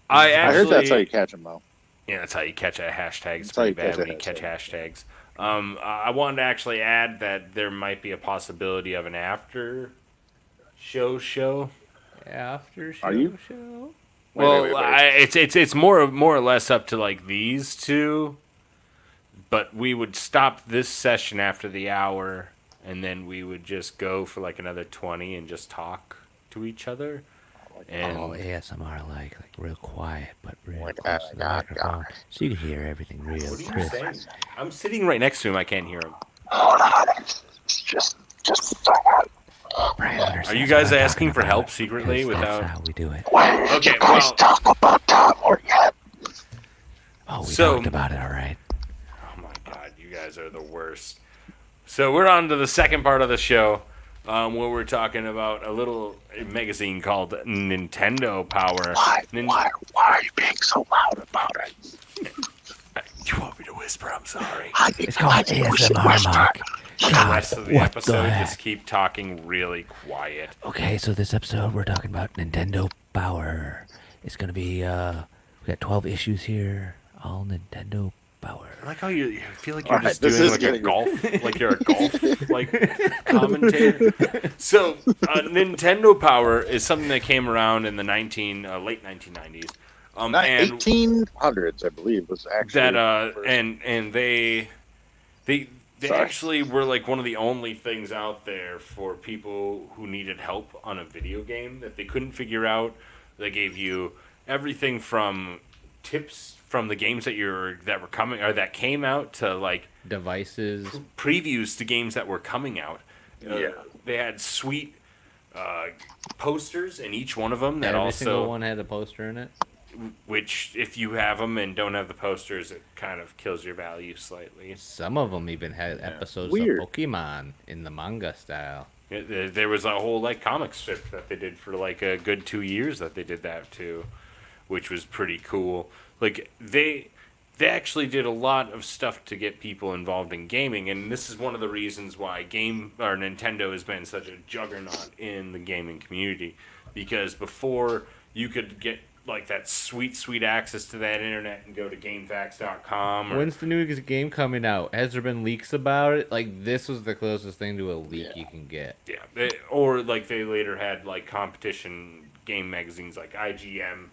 I I heard that's how actually. you catch them, though. Yeah, that's how you catch a hashtag. It's That's how pretty you catch bad when a you catch hashtag. hashtags. I wanted to actually add that there might be a possibility of an after show. After show. Are you? show. Wait. It's more or less up to like these two, but we would stop this session after the hour, and then we would just go for like another 20 and just talk to each other. And ASMR like real quiet, but real Like, close to the microphone, so you can hear everything real what are you crisp. saying? I'm sitting right next to him. I can't hear him. Hold on. Just a second. Brian understands Are you what guys I'm asking talking for about, help secretly because without? That's how we do it. Why did Okay, you guys well- talk about Tavor yet? Oh, we So- talked about it, all right. Oh my god, you guys are the worst. So we're on to the second part of the show, where we're talking about a little magazine called Nintendo Power. Why are you being so loud about it? You want me to whisper? I'm sorry. It's called ASMR, Mike. The God, rest of the what episode, the heck? just keep talking really quiet. Okay, so this episode we're talking about Nintendo Power. It's gonna be we got 12 issues here, all Nintendo Power. I like how you feel like you're Alright, just this doing is like a getting- golf, like you're a golf like commentator. So Nintendo Power is something that came around in the late 1990s. Not And 1800s, I believe, was actually that the first. and they Sorry. actually were like one of the only things out there for people who needed help on a video game that they couldn't figure out. They gave you everything from tips from the games that were coming or that came out to like Devices. previews to games that were coming out. Yeah. They had sweet posters in each one of them that Every also single one had a poster in it. which if you have them and don't have the posters, it kind of kills your value slightly. Some of them even had episodes Weird. of Pokemon in the manga style. There was a whole like comic strip that they did for like a good 2 years that they did that too, which was pretty cool. Like they actually did a lot of stuff to get people involved in gaming, and this is one of the reasons why Nintendo has been such a juggernaut in the gaming community, because before you could get like that sweet access to that internet and go to GameFAQs.com. Or, When's the new game coming out? Has there been leaks about it? Like, this was the closest thing to a leak you can get. yeah, or like they later had like competition game magazines like IGM.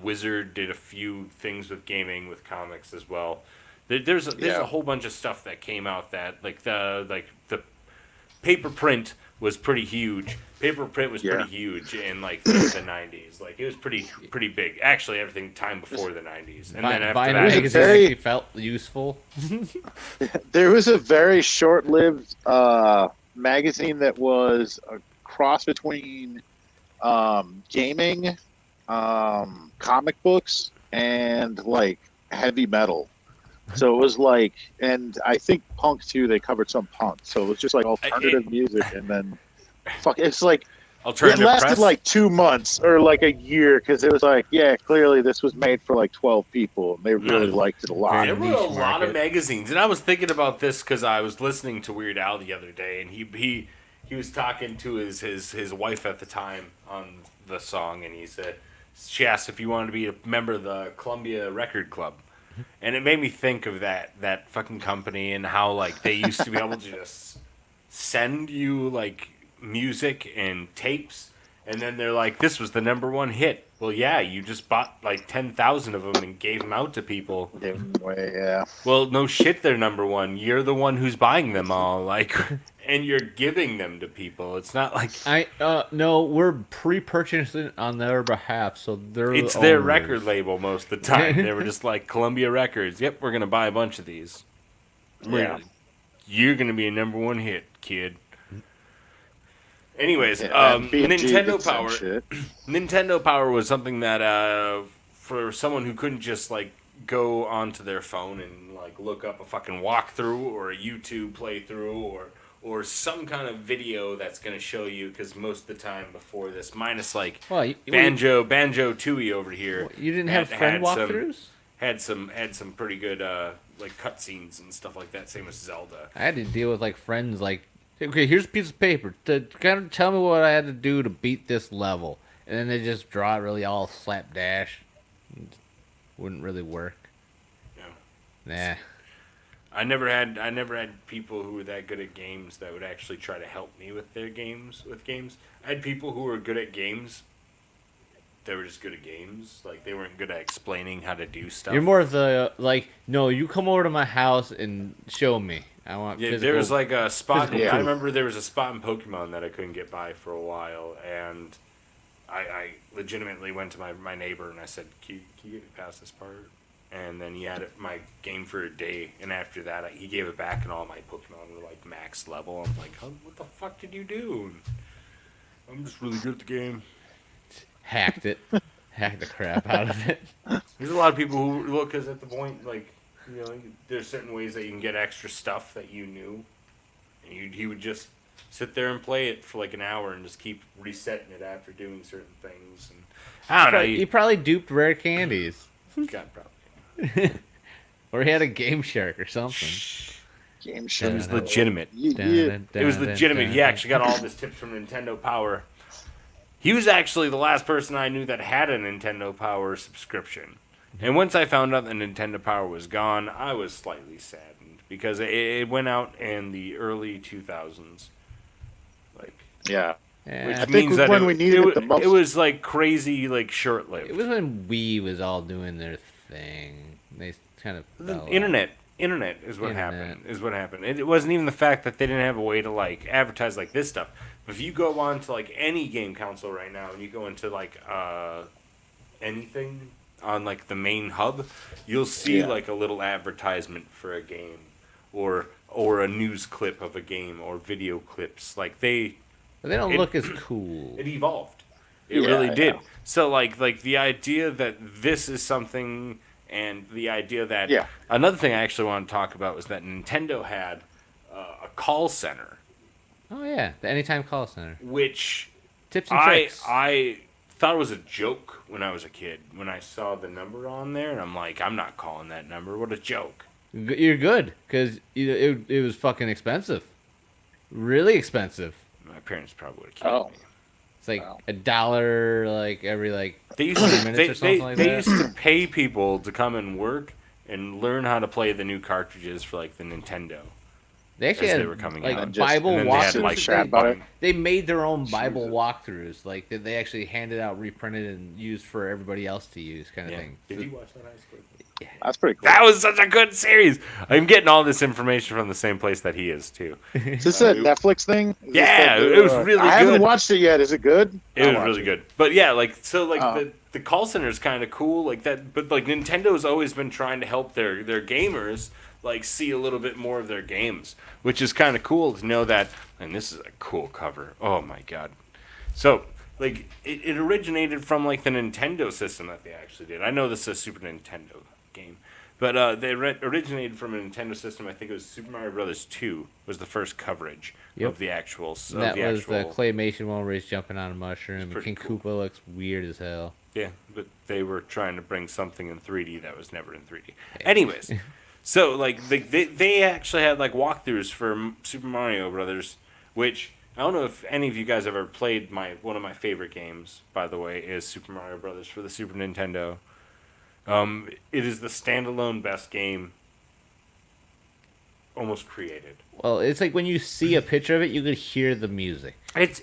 Wizard did a few things with gaming with comics as well. There's a whole bunch of stuff that came out that like the paper print was pretty huge. Paper print was pretty huge in like the 90s. Like it was pretty big. Actually, everything time before the 90s. And then after Vinyl that, magazine very- actually felt useful. There was a very short-lived magazine that was a cross between gaming, comic books, and like heavy metal. So it was like, and I think punk too. They covered some punk, so it was just like alternative music, and then it's like it Alternative lasted press. like 2 months or like a year because it was like, yeah, clearly this was made for like 12 people, and they really liked it a lot. There were niche a lot of market. magazines, and I was thinking about this because I was listening to Weird Al the other day, and he was talking to his wife at the time on the song, and she asked if he wanted to be a member of the Columbia Record Club, and it made me think of that fucking company and how like they used to be able to just send you like music and tapes, and then they're like, this was the #1 hit. Well, yeah, you just bought like 10,000 of them and gave them out to people. Yeah. Well, no shit, they're #1. You're the one who's buying them all, like, and you're giving them to people. It's not like No, we're pre-purchasing on their behalf, so they're it's the their owners. record label most of the time. They were just like Columbia Records. Yep, we're gonna buy a bunch of these. Yeah. You're gonna be a #1 hit, kid. Anyways, And B&G Nintendo did some Power. shit. Nintendo Power was something that for someone who couldn't just like go onto their phone and like look up a fucking walkthrough or a YouTube playthrough or some kind of video that's going to show you, because most of the time before this, minus like Well, Banjo Tooie over here, you didn't have friend walkthroughs? had some pretty good like cutscenes and stuff like that. Same as Zelda. I had to deal with like friends like, okay, here's a piece of paper. Kind of tell me what I had to do to beat this level, and then they just draw it really all slapdash. Wouldn't really work. Yeah. Nah. I never had people who were that good at games that would actually try to help me with their games. I had people who were good at games. They were just good at games. Like, they weren't good at explaining how to do stuff. You're more of the like, no, you come over to my house and show me. I want. Yeah, physical, there was like a spot. physical I proof. remember there was a spot in Pokemon that I couldn't get by for a while, and I legitimately went to my neighbor and I said, "Can you get me past this part?" And then he had my game for a day, and after that, he gave it back, and all my Pokemon were like max level. I'm like, "What the fuck did you do?" I'm just really good at the game. Hacked it. Hacked the crap out of it. There's a lot of people who look, because at the point, like, you know, there's certain ways that you can get extra stuff that you knew, and he would just sit there and play it for like an hour and just keep resetting it after doing certain things. And I don't know. You probably duped rare candies. God, probably. Or he had a Game Shark or something. Game It show. was legitimate. Yeah. It was legitimate. He actually got all of his tips from Nintendo Power. He was actually the last person I knew that had a Nintendo Power subscription. And once I found out that Nintendo Power was gone, I was slightly saddened, because it went out in the early 2000s. Like, Yeah. Yeah. which I think means that when we needed it the most. it was like crazy, like short-lived. It was when Wii was all doing their thing. They kind of The fell off. internet is what happened. It wasn't even the fact that they didn't have a way to like advertise like this stuff. But if you go on to like any game console right now and you go into like anything on like the main hub, you'll see like a little advertisement for a game, or a news clip of a game, or video clips. Like But they don't it- look as cool. it evolved. It Yeah, really did. yeah. So like the idea that this is something, and the idea that Yeah. another thing I actually want to talk about was that Nintendo had a call center, Oh yeah, the Anytime Call Center. which Tips and I tricks. thought it was a joke when I was a kid. When I saw the number on there, and I'm like, I'm not calling that number. What a joke. You're good, because it was fucking expensive. Really expensive. My parents probably would have killed Oh. me. It's like Wow. $1 like every like They used 30 to minutes they, or something they, like they that. used to pay people to come and work and learn how to play the new cartridges for like the Nintendo. They actually as had they were coming like out. And just- Bible and then they had walkthroughs. like chat about it. They made their own Bible Jesus. walkthroughs. Like they actually handed out, reprinted, and used for everybody else to use, kind of Yeah. thing. Did you watch that high school? That's pretty cool. That was such a good series. I'm getting all this information from the same place that he is too. Is this a Netflix thing? Is this Yeah, the- it was really I haven't good. watched it yet. Is it good? It was really good. But yeah, like so like Oh. the call center is kind of cool like that, but like Nintendo's always been trying to help their gamers like see a little bit more of their games, which is kind of cool to know that. And this is a cool cover. Oh my god. So, like it originated from like the Nintendo system that they actually did. I know this is a Super Nintendo game, but they originated from a Nintendo system. I think it was Super Mario Brothers 2 was the first coverage of the actual. That was the claymation one where he's jumping on a mushroom. And pretty King cool. Koopa looks weird as hell. Yeah, but they were trying to bring something in 3D that was never in 3D. Anyways, so like they actually had like walkthroughs for Super Mario Brothers, which I don't know if any of you guys ever played one of my favorite games. By the way, is Super Mario Brothers for the Super Nintendo. It is the standalone best game almost created. Well, it's like when you see a picture of it, you could hear the music. It's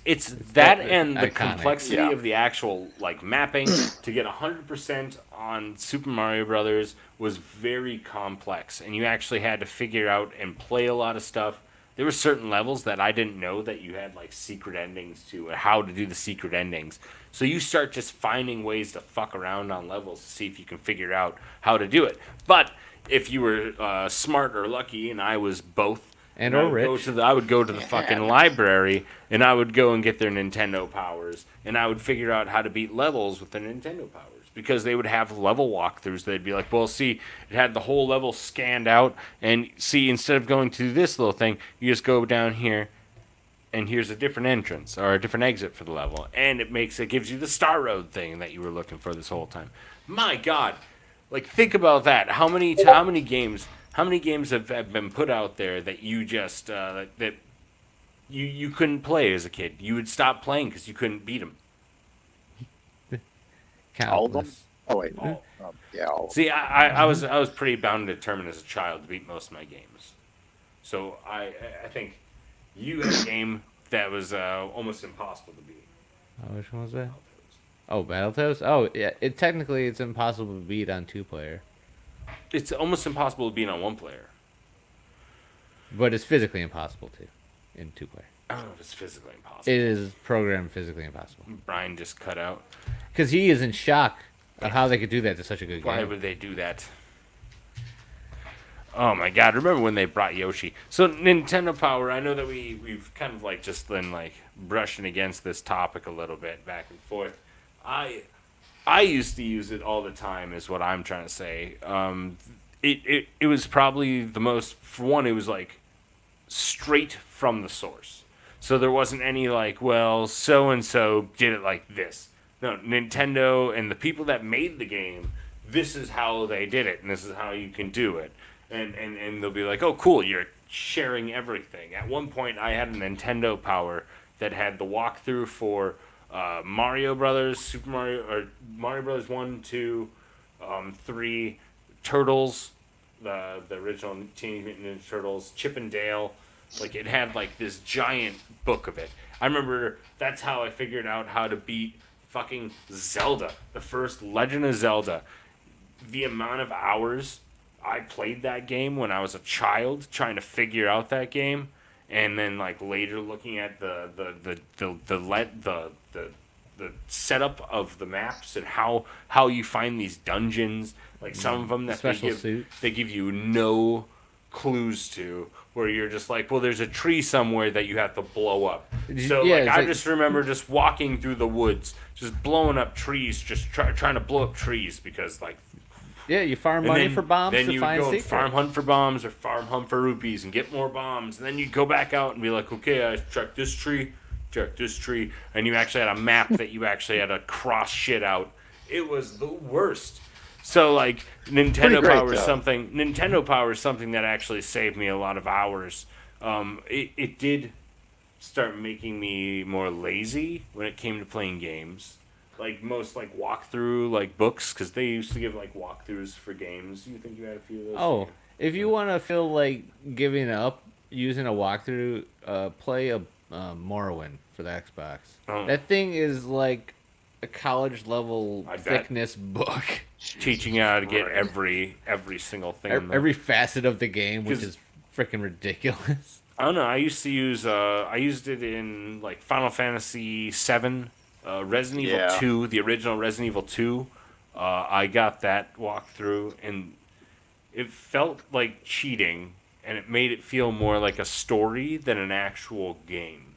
that and the iconic. complexity of the actual like mapping to get 100% on Super Mario Brothers was very complex, and you actually had to figure out and play a lot of stuff. There were certain levels that I didn't know that you had like secret endings to, or how to do the secret endings. So you start just finding ways to fuck around on levels to see if you can figure out how to do it. But if you were smart or lucky, and I was both, And or rich. I would go to the fucking library, and I would go and get their Nintendo powers, and I would figure out how to beat levels with the Nintendo powers. Because they would have level walkthroughs. They'd be like, well, see, it had the whole level scanned out, and see, instead of going to this little thing, you just go down here, and here's a different entrance, or a different exit for the level. And it gives you the Star Road thing that you were looking for this whole time. My God. Like, think about that. How many games have been put out there that you just that you couldn't play as a kid? You would stop playing because you couldn't beat them. All of them? Countless. Oh wait, yeah. All of them. See, I was pretty bound and determined as a child to beat most of my games. So I think you had a game that was almost impossible to beat. Oh, which one was that? Oh, Battletoads? Oh, yeah. It's impossible to beat on 2-player. It's almost impossible to beat on 1-player. But it's physically impossible to in 2-player. I don't know if it's physically impossible. It is programmed physically impossible. Brian just cut out. Because he is in shock of how they could do that to such a good Why game. would they do that? Oh my God! Remember when they brought Yoshi? So Nintendo Power. I know that we've kind of like just been like brushing against this topic a little bit back and forth. I used to use it all the time. Is what I'm trying to say. It was probably the most. For one, it was like straight from the source. So there wasn't any like, well, so and so did it like this. No, Nintendo and the people that made the game, this is how they did it, and this is how you can do it. And they'll be like, oh, cool, you're sharing everything. At one point, I had a Nintendo Power that had the walkthrough for Mario Brothers, Super Mario, or Mario Brothers 1, 2, 3, Turtles, the original Teenage Mutant Ninja Turtles, Chip and Dale. Like, it had, like, this giant book of it. I remember that's how I figured out how to beat fucking Zelda, the first Legend of Zelda. The amount of hours I played that game when I was a child, trying to figure out that game, and then like later looking at the setup of the maps and how you find these dungeons, like some of them that they give you no clues to, where you're just like, well, there's a tree somewhere that you have to blow up. So Yeah, like I like- just remember just walking through the woods, just blowing up trees, just trying to blow up trees because like. Yeah, you farm And money then- for bombs then to you find go and secrets. farm hunt for bombs or farm hunt for rupees and get more bombs. And then you go back out and be like, okay, I checked this tree, and you actually had a map that you actually had to cross shit out. It was the worst. So like Nintendo great, Power is though. something. Nintendo Power is something that actually saved me a lot of hours. It did start making me more lazy when it came to playing games. Like most like walkthrough like books, because they used to give like walkthroughs for games. You think you had a few of those? Oh, if you want to feel like giving up using a walkthrough, play a Morrowind for the Xbox. Oh. That thing is like a college level I bet. thickness book. Teaching you how to get every single thing. in the- Every facet of the game, which 'Cause- is freaking ridiculous. I don't know. I used to use. I used it in like Final Fantasy VII, Resident Evil Yeah. 2, the original Resident Evil 2. I got that walkthrough, and it felt like cheating, and it made it feel more like a story than an actual game.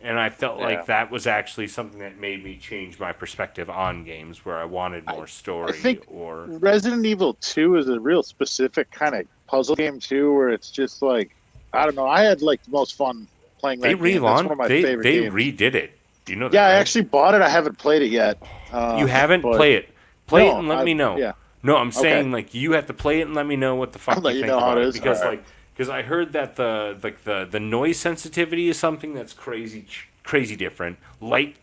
And I felt Yeah. like that was actually something that made me change my perspective on games, where I wanted more story. I think or Resident Evil 2 is a real specific kind of puzzle game too, where it's just like I don't know. I had like the most fun playing they that game. That's one of my favorite they games. redid it. Do you know that? Yeah, I right? actually bought it. I haven't played it yet. You haven't? but- Play it. Play it No, and let me know. Yeah. No, I'm Okay. saying like you have to play it and let me know what the fuck I'll let you you think know how about it it, is. because Alright. because I heard that the noise sensitivity is something that's crazy different. Light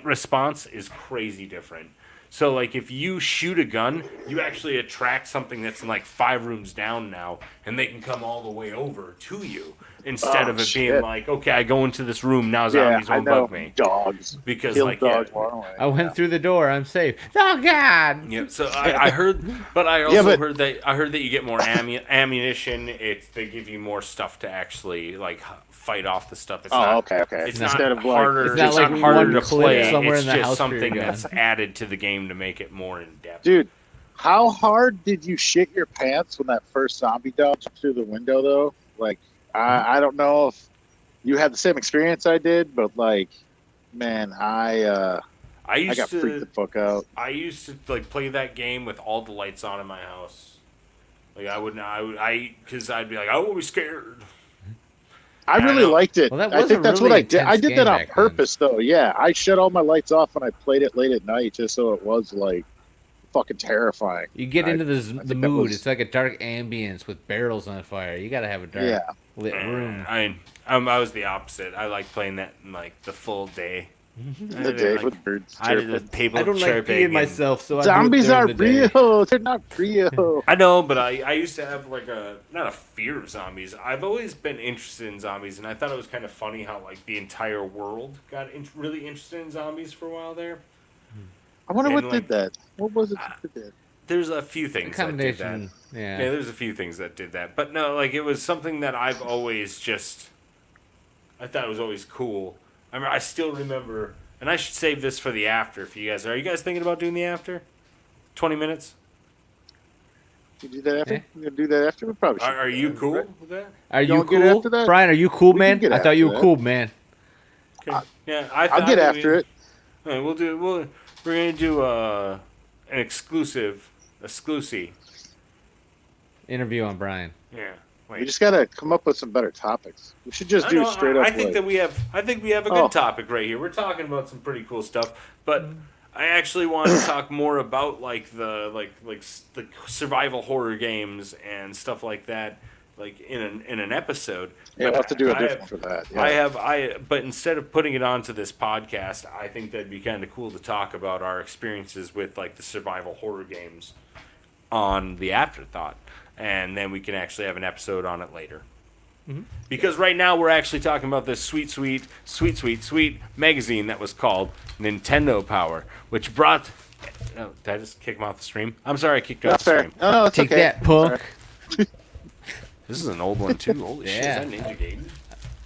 response is crazy different. So like if you shoot a gun, you actually attract something that's in like 5 rooms down now, and they can come all the way over to you instead of it being shit. like, okay, I go into this room now, Yeah, zombies I won't know. bug me. Dogs. Because, Kill like, dogs. yeah. far away. I went through the door. I'm safe. Oh God! Yeah, so I heard, but I also but- heard that you get more ammunition. They give you more stuff to actually like fight off the stuff. It's Oh, okay. It's Instead not of, like- harder. It's not like harder one to clip play. somewhere It's in the just house for your something gun. that's added to the game to make it more in depth. Dude, how hard did you shit your pants when that first zombie dog jumped through the window, though? Like, I don't know if you had the same experience I did, but like, man, I got freaked the fuck out. I used to like play that game with all the lights on in my house. Like because I'd be like, I won't be scared. I Yeah, I really know. liked it. Well, that I was think a that's really what I did. I intense did that game on back then. purpose, though. Yeah, I shut all my lights off when I played it late at night, just so it was like fucking terrifying. You get into the think that mood. was- It's like a dark ambience with barrels on fire. You gotta have a dark Yeah. lit room. I was the opposite. I like playing that in like the full day. The day with birds I did the chirping. people I don't like chirping being and- myself, so Zombies I are do it during the day. real. They're not real. I know, but I used to have like not a fear of zombies. I've always been interested in zombies, and I thought it was kind of funny how like the entire world got really interested in zombies for a while there. I wonder And, what like, did that. What was it that did that? There's a few A things that did that. combination. Yeah, Yeah. there's a few things that did that, but no, like it was something that I've always just. I thought it was always cool. I mean, I still remember, and I should save this for the after. For you guys, are you guys thinking about doing the after? 20 minutes. You do that after? Yeah. You gonna do that after? We probably should. Are you cool with that? Are You you don't get cool, after that? Brian? Are you cool, We can man? get I thought you after were that. cool, man. Okay. Yeah, I'll get after it. All right, we're gonna do an exclusive. Interview on Brian. Yeah. We just gotta come up with some better topics. We should just do straight up. I think like, that we have. I think we have a good Oh. topic right here. We're talking about some pretty cool stuff, but I actually want to talk more about like the survival horror games and stuff like that, like in an episode. yeah, we'll have to do a I different have- for that. Yeah. But instead of putting it onto this podcast, I think that'd be kind of cool to talk about our experiences with like the survival horror games on the afterthought, and then we can actually have an episode on it later. Because right now we're actually talking about this sweet magazine that was called Nintendo Power, which brought. Oh, did I just kick him off the stream? I'm sorry, I kicked you off That's the fair. stream. No, it's Take okay. that, punk. This is an old one too. Holy shit! Yeah. Is that Ninja Gaiden?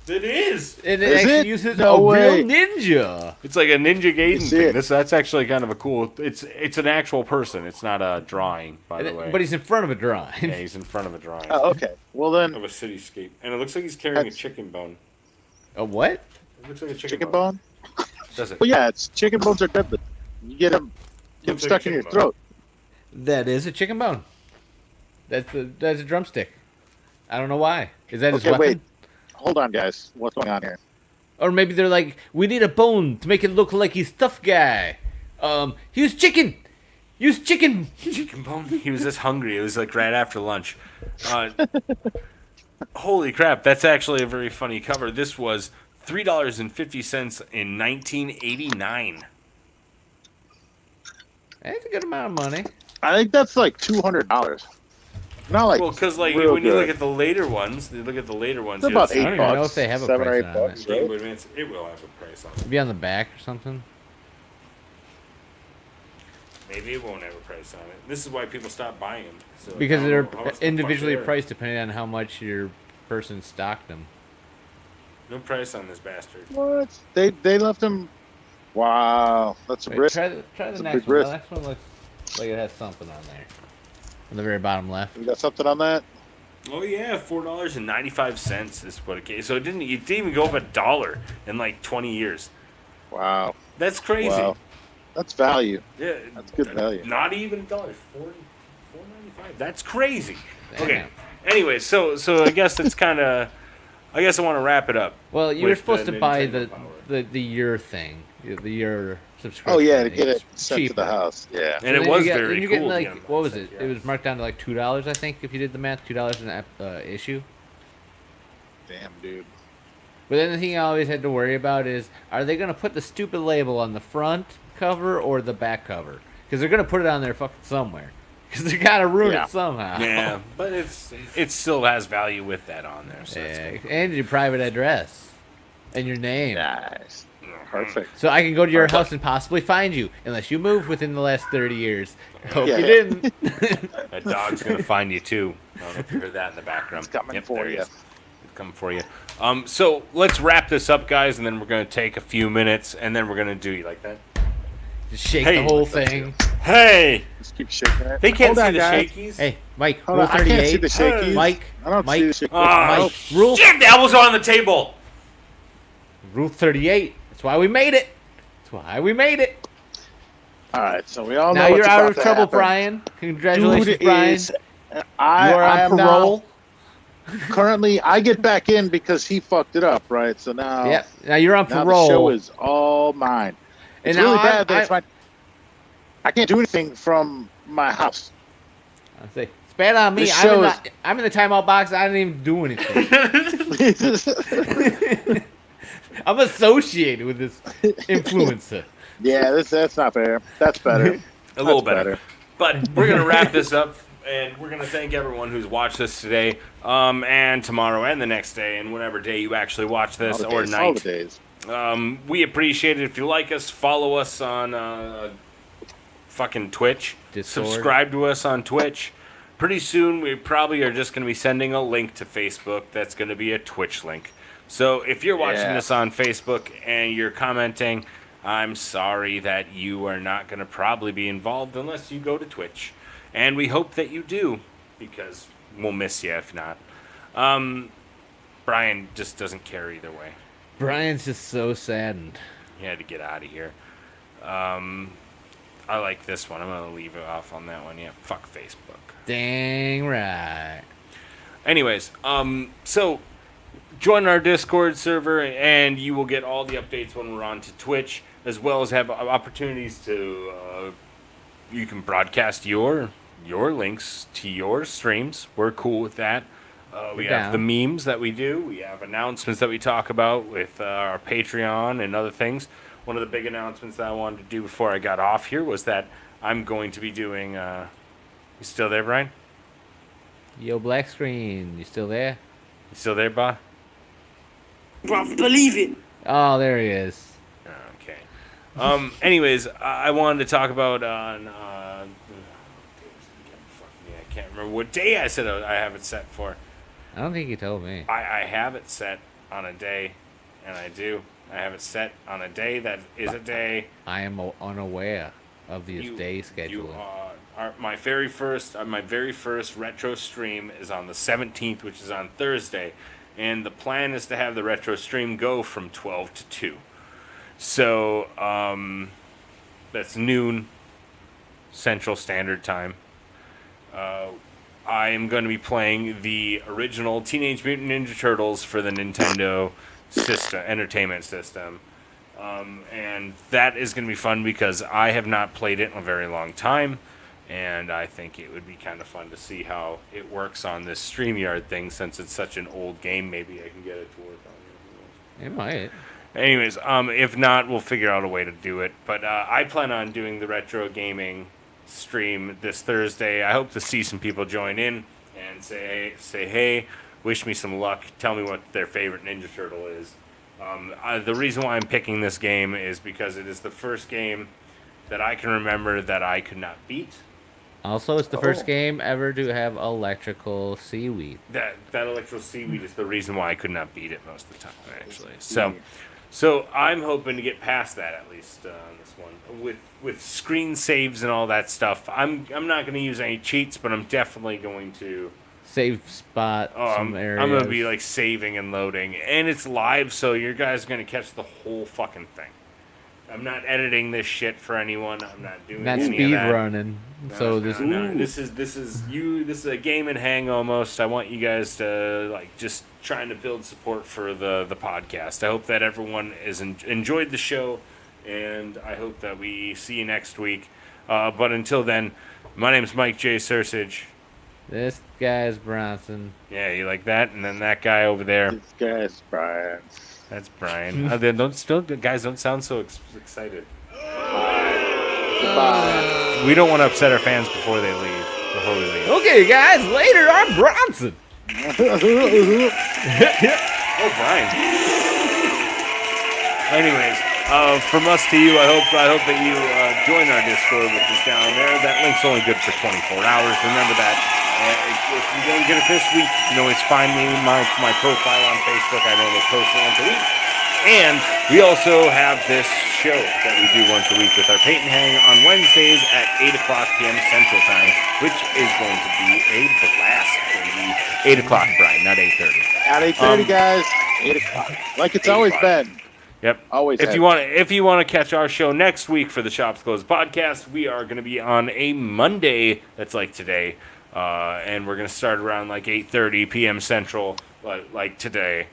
It is. And it Is actually it? uses No a way. real ninja. It's like a Ninja Gaiden see thing. it. That's actually kind of a cool. It's an actual person. It's not a drawing, by the way. But he's in front of a drawing. yeah, he's in front of a drawing Oh, okay. Well then, of a cityscape, and it looks like he's carrying a That's- chicken bone. A what? It looks like a chicken, chicken bone. Does it? Well, yeah, it's chicken bones are deadly. You get them Looks like stuck a in your chicken bone. throat. That is a chicken bone. That's a drumstick. I don't know why. Is that his Okay, weapon? wait. Hold on, guys. What's going on here? Or maybe they're like, we need a bone to make it look like he's tough guy. Use chicken. Use chicken. Chicken bone. He was this hungry. It was like right after lunch. Holy crap! That's actually a very funny cover. This was $3.50 in 1989. That's a good amount of money. I think that's like $200. Not like Well, because like real when you good. look at the later ones, you It's about know, I don't even know $8. if they have a 7 or price 8 on bucks, it. right? It will have a price on it. Maybe on the back or something. Maybe it won't have a price on it. This is why people stop buying them. So Because I don't they're know how much the fuck individually they are. priced depending on how much your person stocked them. No price on this bastard. What? They left him. Wow, that's a Wait, risk. try the That's a next big one. risk. The next one looks like it has something on there. On the very bottom left. You got something on that? Oh yeah, $4.95 is what it came. So it didn't even go up $1 in like 20 years. Wow. That's crazy. Wow. That's value. Yeah, That's good value. Not even $1, $4.95. That's crazy. Damn. Okay. Anyway, so I guess it's kind of. I guess I want to wrap it up. Well, you were with supposed the to buy Nintendo Power. the year thing, the year subscription. Oh yeah, to get It's it sent to the house. Yeah. And it then was you very you're cool. Getting like, to get 'em what was sent it? to It your was marked down to like $2, I think, if you did the math. $2 an issue. Damn, dude. But then the thing I always had to worry about is, are they gonna put the stupid label on the front cover or the back cover? Because they're gonna put it on there fucking somewhere. Because they gotta ruin Yeah. it somehow. Yeah, but it still has value with that on there. So that's Yeah, cool. and your private address and your name. Nice. Perfect. So I can go to your house and possibly find you, unless you moved within the last 30 years. Hope Yeah. you didn't. That dog's gonna find you too. I don't know if you heard that in the background. It's coming for there he you. is. It's coming for you. So let's wrap this up, guys, and then we're gonna take a few minutes, and then we're gonna do you like that. Just shake Hey. the whole thing. Hey, Just keep shaking it. they can't Hold see on, the guys. shakies. Hey, Mike, Hold rule on, I can't see 38. the shakies. Mike, I don't Mike, see the shakies. Ah, Mike, rule, shit, the elbows are on the table. rule 38. That's why we made it. That's why we made it. All right, so we all know Now what's you're out about of to trouble, happen. Brian. Congratulations, Dude Brian. is, You I are am on parole. currently, I get back in because he fucked it up, right? So now, Yeah, now you're on now parole. the show is all mine. It's And now really I'm- bad that it's mine. I can't do anything from my house. I say, it's bad on me. This I'm show I'm in the timeout box. I didn't even do anything. I'm associated with this influencer. Yeah, that's not fair. That's better. A little That's better. But we're going to wrap this up, and we're going to thank everyone who's watched this today, and tomorrow, and the next day, and whatever day you actually watch this, All or the days, all the night. days. We appreciate it. If you like us, follow us on fucking Twitch. Discord. Subscribe to us on Twitch. Pretty soon, we probably are just going to be sending a link to Facebook that's going to be a Twitch link. So if you're watching Yeah. this on Facebook and you're commenting, I'm sorry that you are not going to probably be involved unless you go to Twitch. And we hope that you do, because we'll miss you if not. Brian just doesn't care either way. Brian's just so saddened. He had to get out of here. I like this one. I'm going to leave it off on that one. Yeah, fuck Facebook. Dang right. Anyways, so join our Discord server, and you will get all the updates when we're on to Twitch, as well as have opportunities to. You can broadcast your links to your streams. We're cool with that. We have the memes that we do. We have announcements that we talk about with our Patreon and other things. One of the big announcements that I wanted to do before I got off here was that I'm going to be doing. You still there, Brian? Yo, black screen, you still there? You still there, Ba? Bro, believe it. Oh, there he is. Okay. Anyways, I wanted to talk about on. I can't remember what day I said I have it set for. I don't think he told me. I have it set on a day, and I do. I have it set on a day that is a day. I am unaware of this day schedule. You are my very first retro stream is on the 17th, which is on Thursday, and the plan is to have the retro stream go from 12 to 2. So that's noon Central Standard Time. I am going to be playing the original Teenage Mutant Ninja Turtles for the Nintendo Entertainment System. And that is going to be fun because I have not played it in a very long time, and I think it would be kind of fun to see how it works on this StreamYard thing since it's such an old game. Maybe I can get it to work on it. It might. Anyways, if not, we'll figure out a way to do it. But I plan on doing the retro gaming stream this Thursday. I hope to see some people join in and say hey, wish me some luck, tell me what their favorite Ninja Turtle is. The reason why I'm picking this game is because it is the first game that I can remember that I could not beat. Also, it's the first game ever to have electrical seaweed. That electrical seaweed is the reason why I could not beat it most of the time, actually. So I'm hoping to get past that at least on this one with screen saves and all that stuff. I'm not going to use any cheats, but I'm definitely going to safe spot, some areas. I'm gonna be like saving and loading, and it's live, so you guys are gonna catch the whole fucking thing. I'm not editing this shit for anyone. I'm not doing not any speed of that. running. So this This is a game and hang almost. I want you guys to like just trying to build support for the podcast. I hope that everyone is enjoyed the show, and I hope that we see you next week. But until then, my name's Mike J. Sursage. This guy's Bronson. Yeah, you like that? And then that guy over there. This guy's Brian. That's Brian. Guys, don't sound so excited. Bye. We don't want to upset our fans before we leave. Okay, guys, later, I'm Bronson. Oh, Brian. Anyways, from us to you, I hope that you join our Discord, which is down there. That link's only good for 24 hours. Remember that. If you don't get it this week, you can always find me my profile on Facebook. I normally post once a week. And we also have this show that we do once a week with our Peyton Hang on Wednesdays at 8 o'clock p.m. Central Time, which is going to be a blast, baby. 8 o'clock, Brian, not 8:30. At 8:30, guys. 8 o'clock. Like it's always been. Yep. Always. If you want to catch our show next week for the Shops Closed podcast, we are going to be on a Monday. That's like today, and we're going to start around like 8:30 p.m. Central, like today.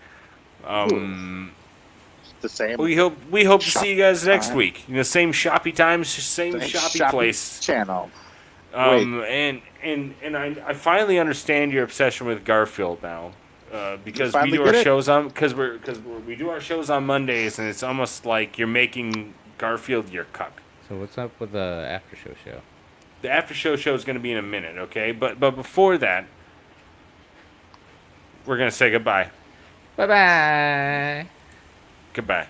The same. We hope to see you guys next week. Same shoppy times, same shoppy place. Channel. And I finally understand your obsession with Garfield now. Because we do our shows on we do our shows on Mondays, and it's almost like you're making Garfield your cuck. So what's up with the after show? The after show is going to be in a minute, okay? But before that, we're going to say goodbye. Bye-bye. Goodbye.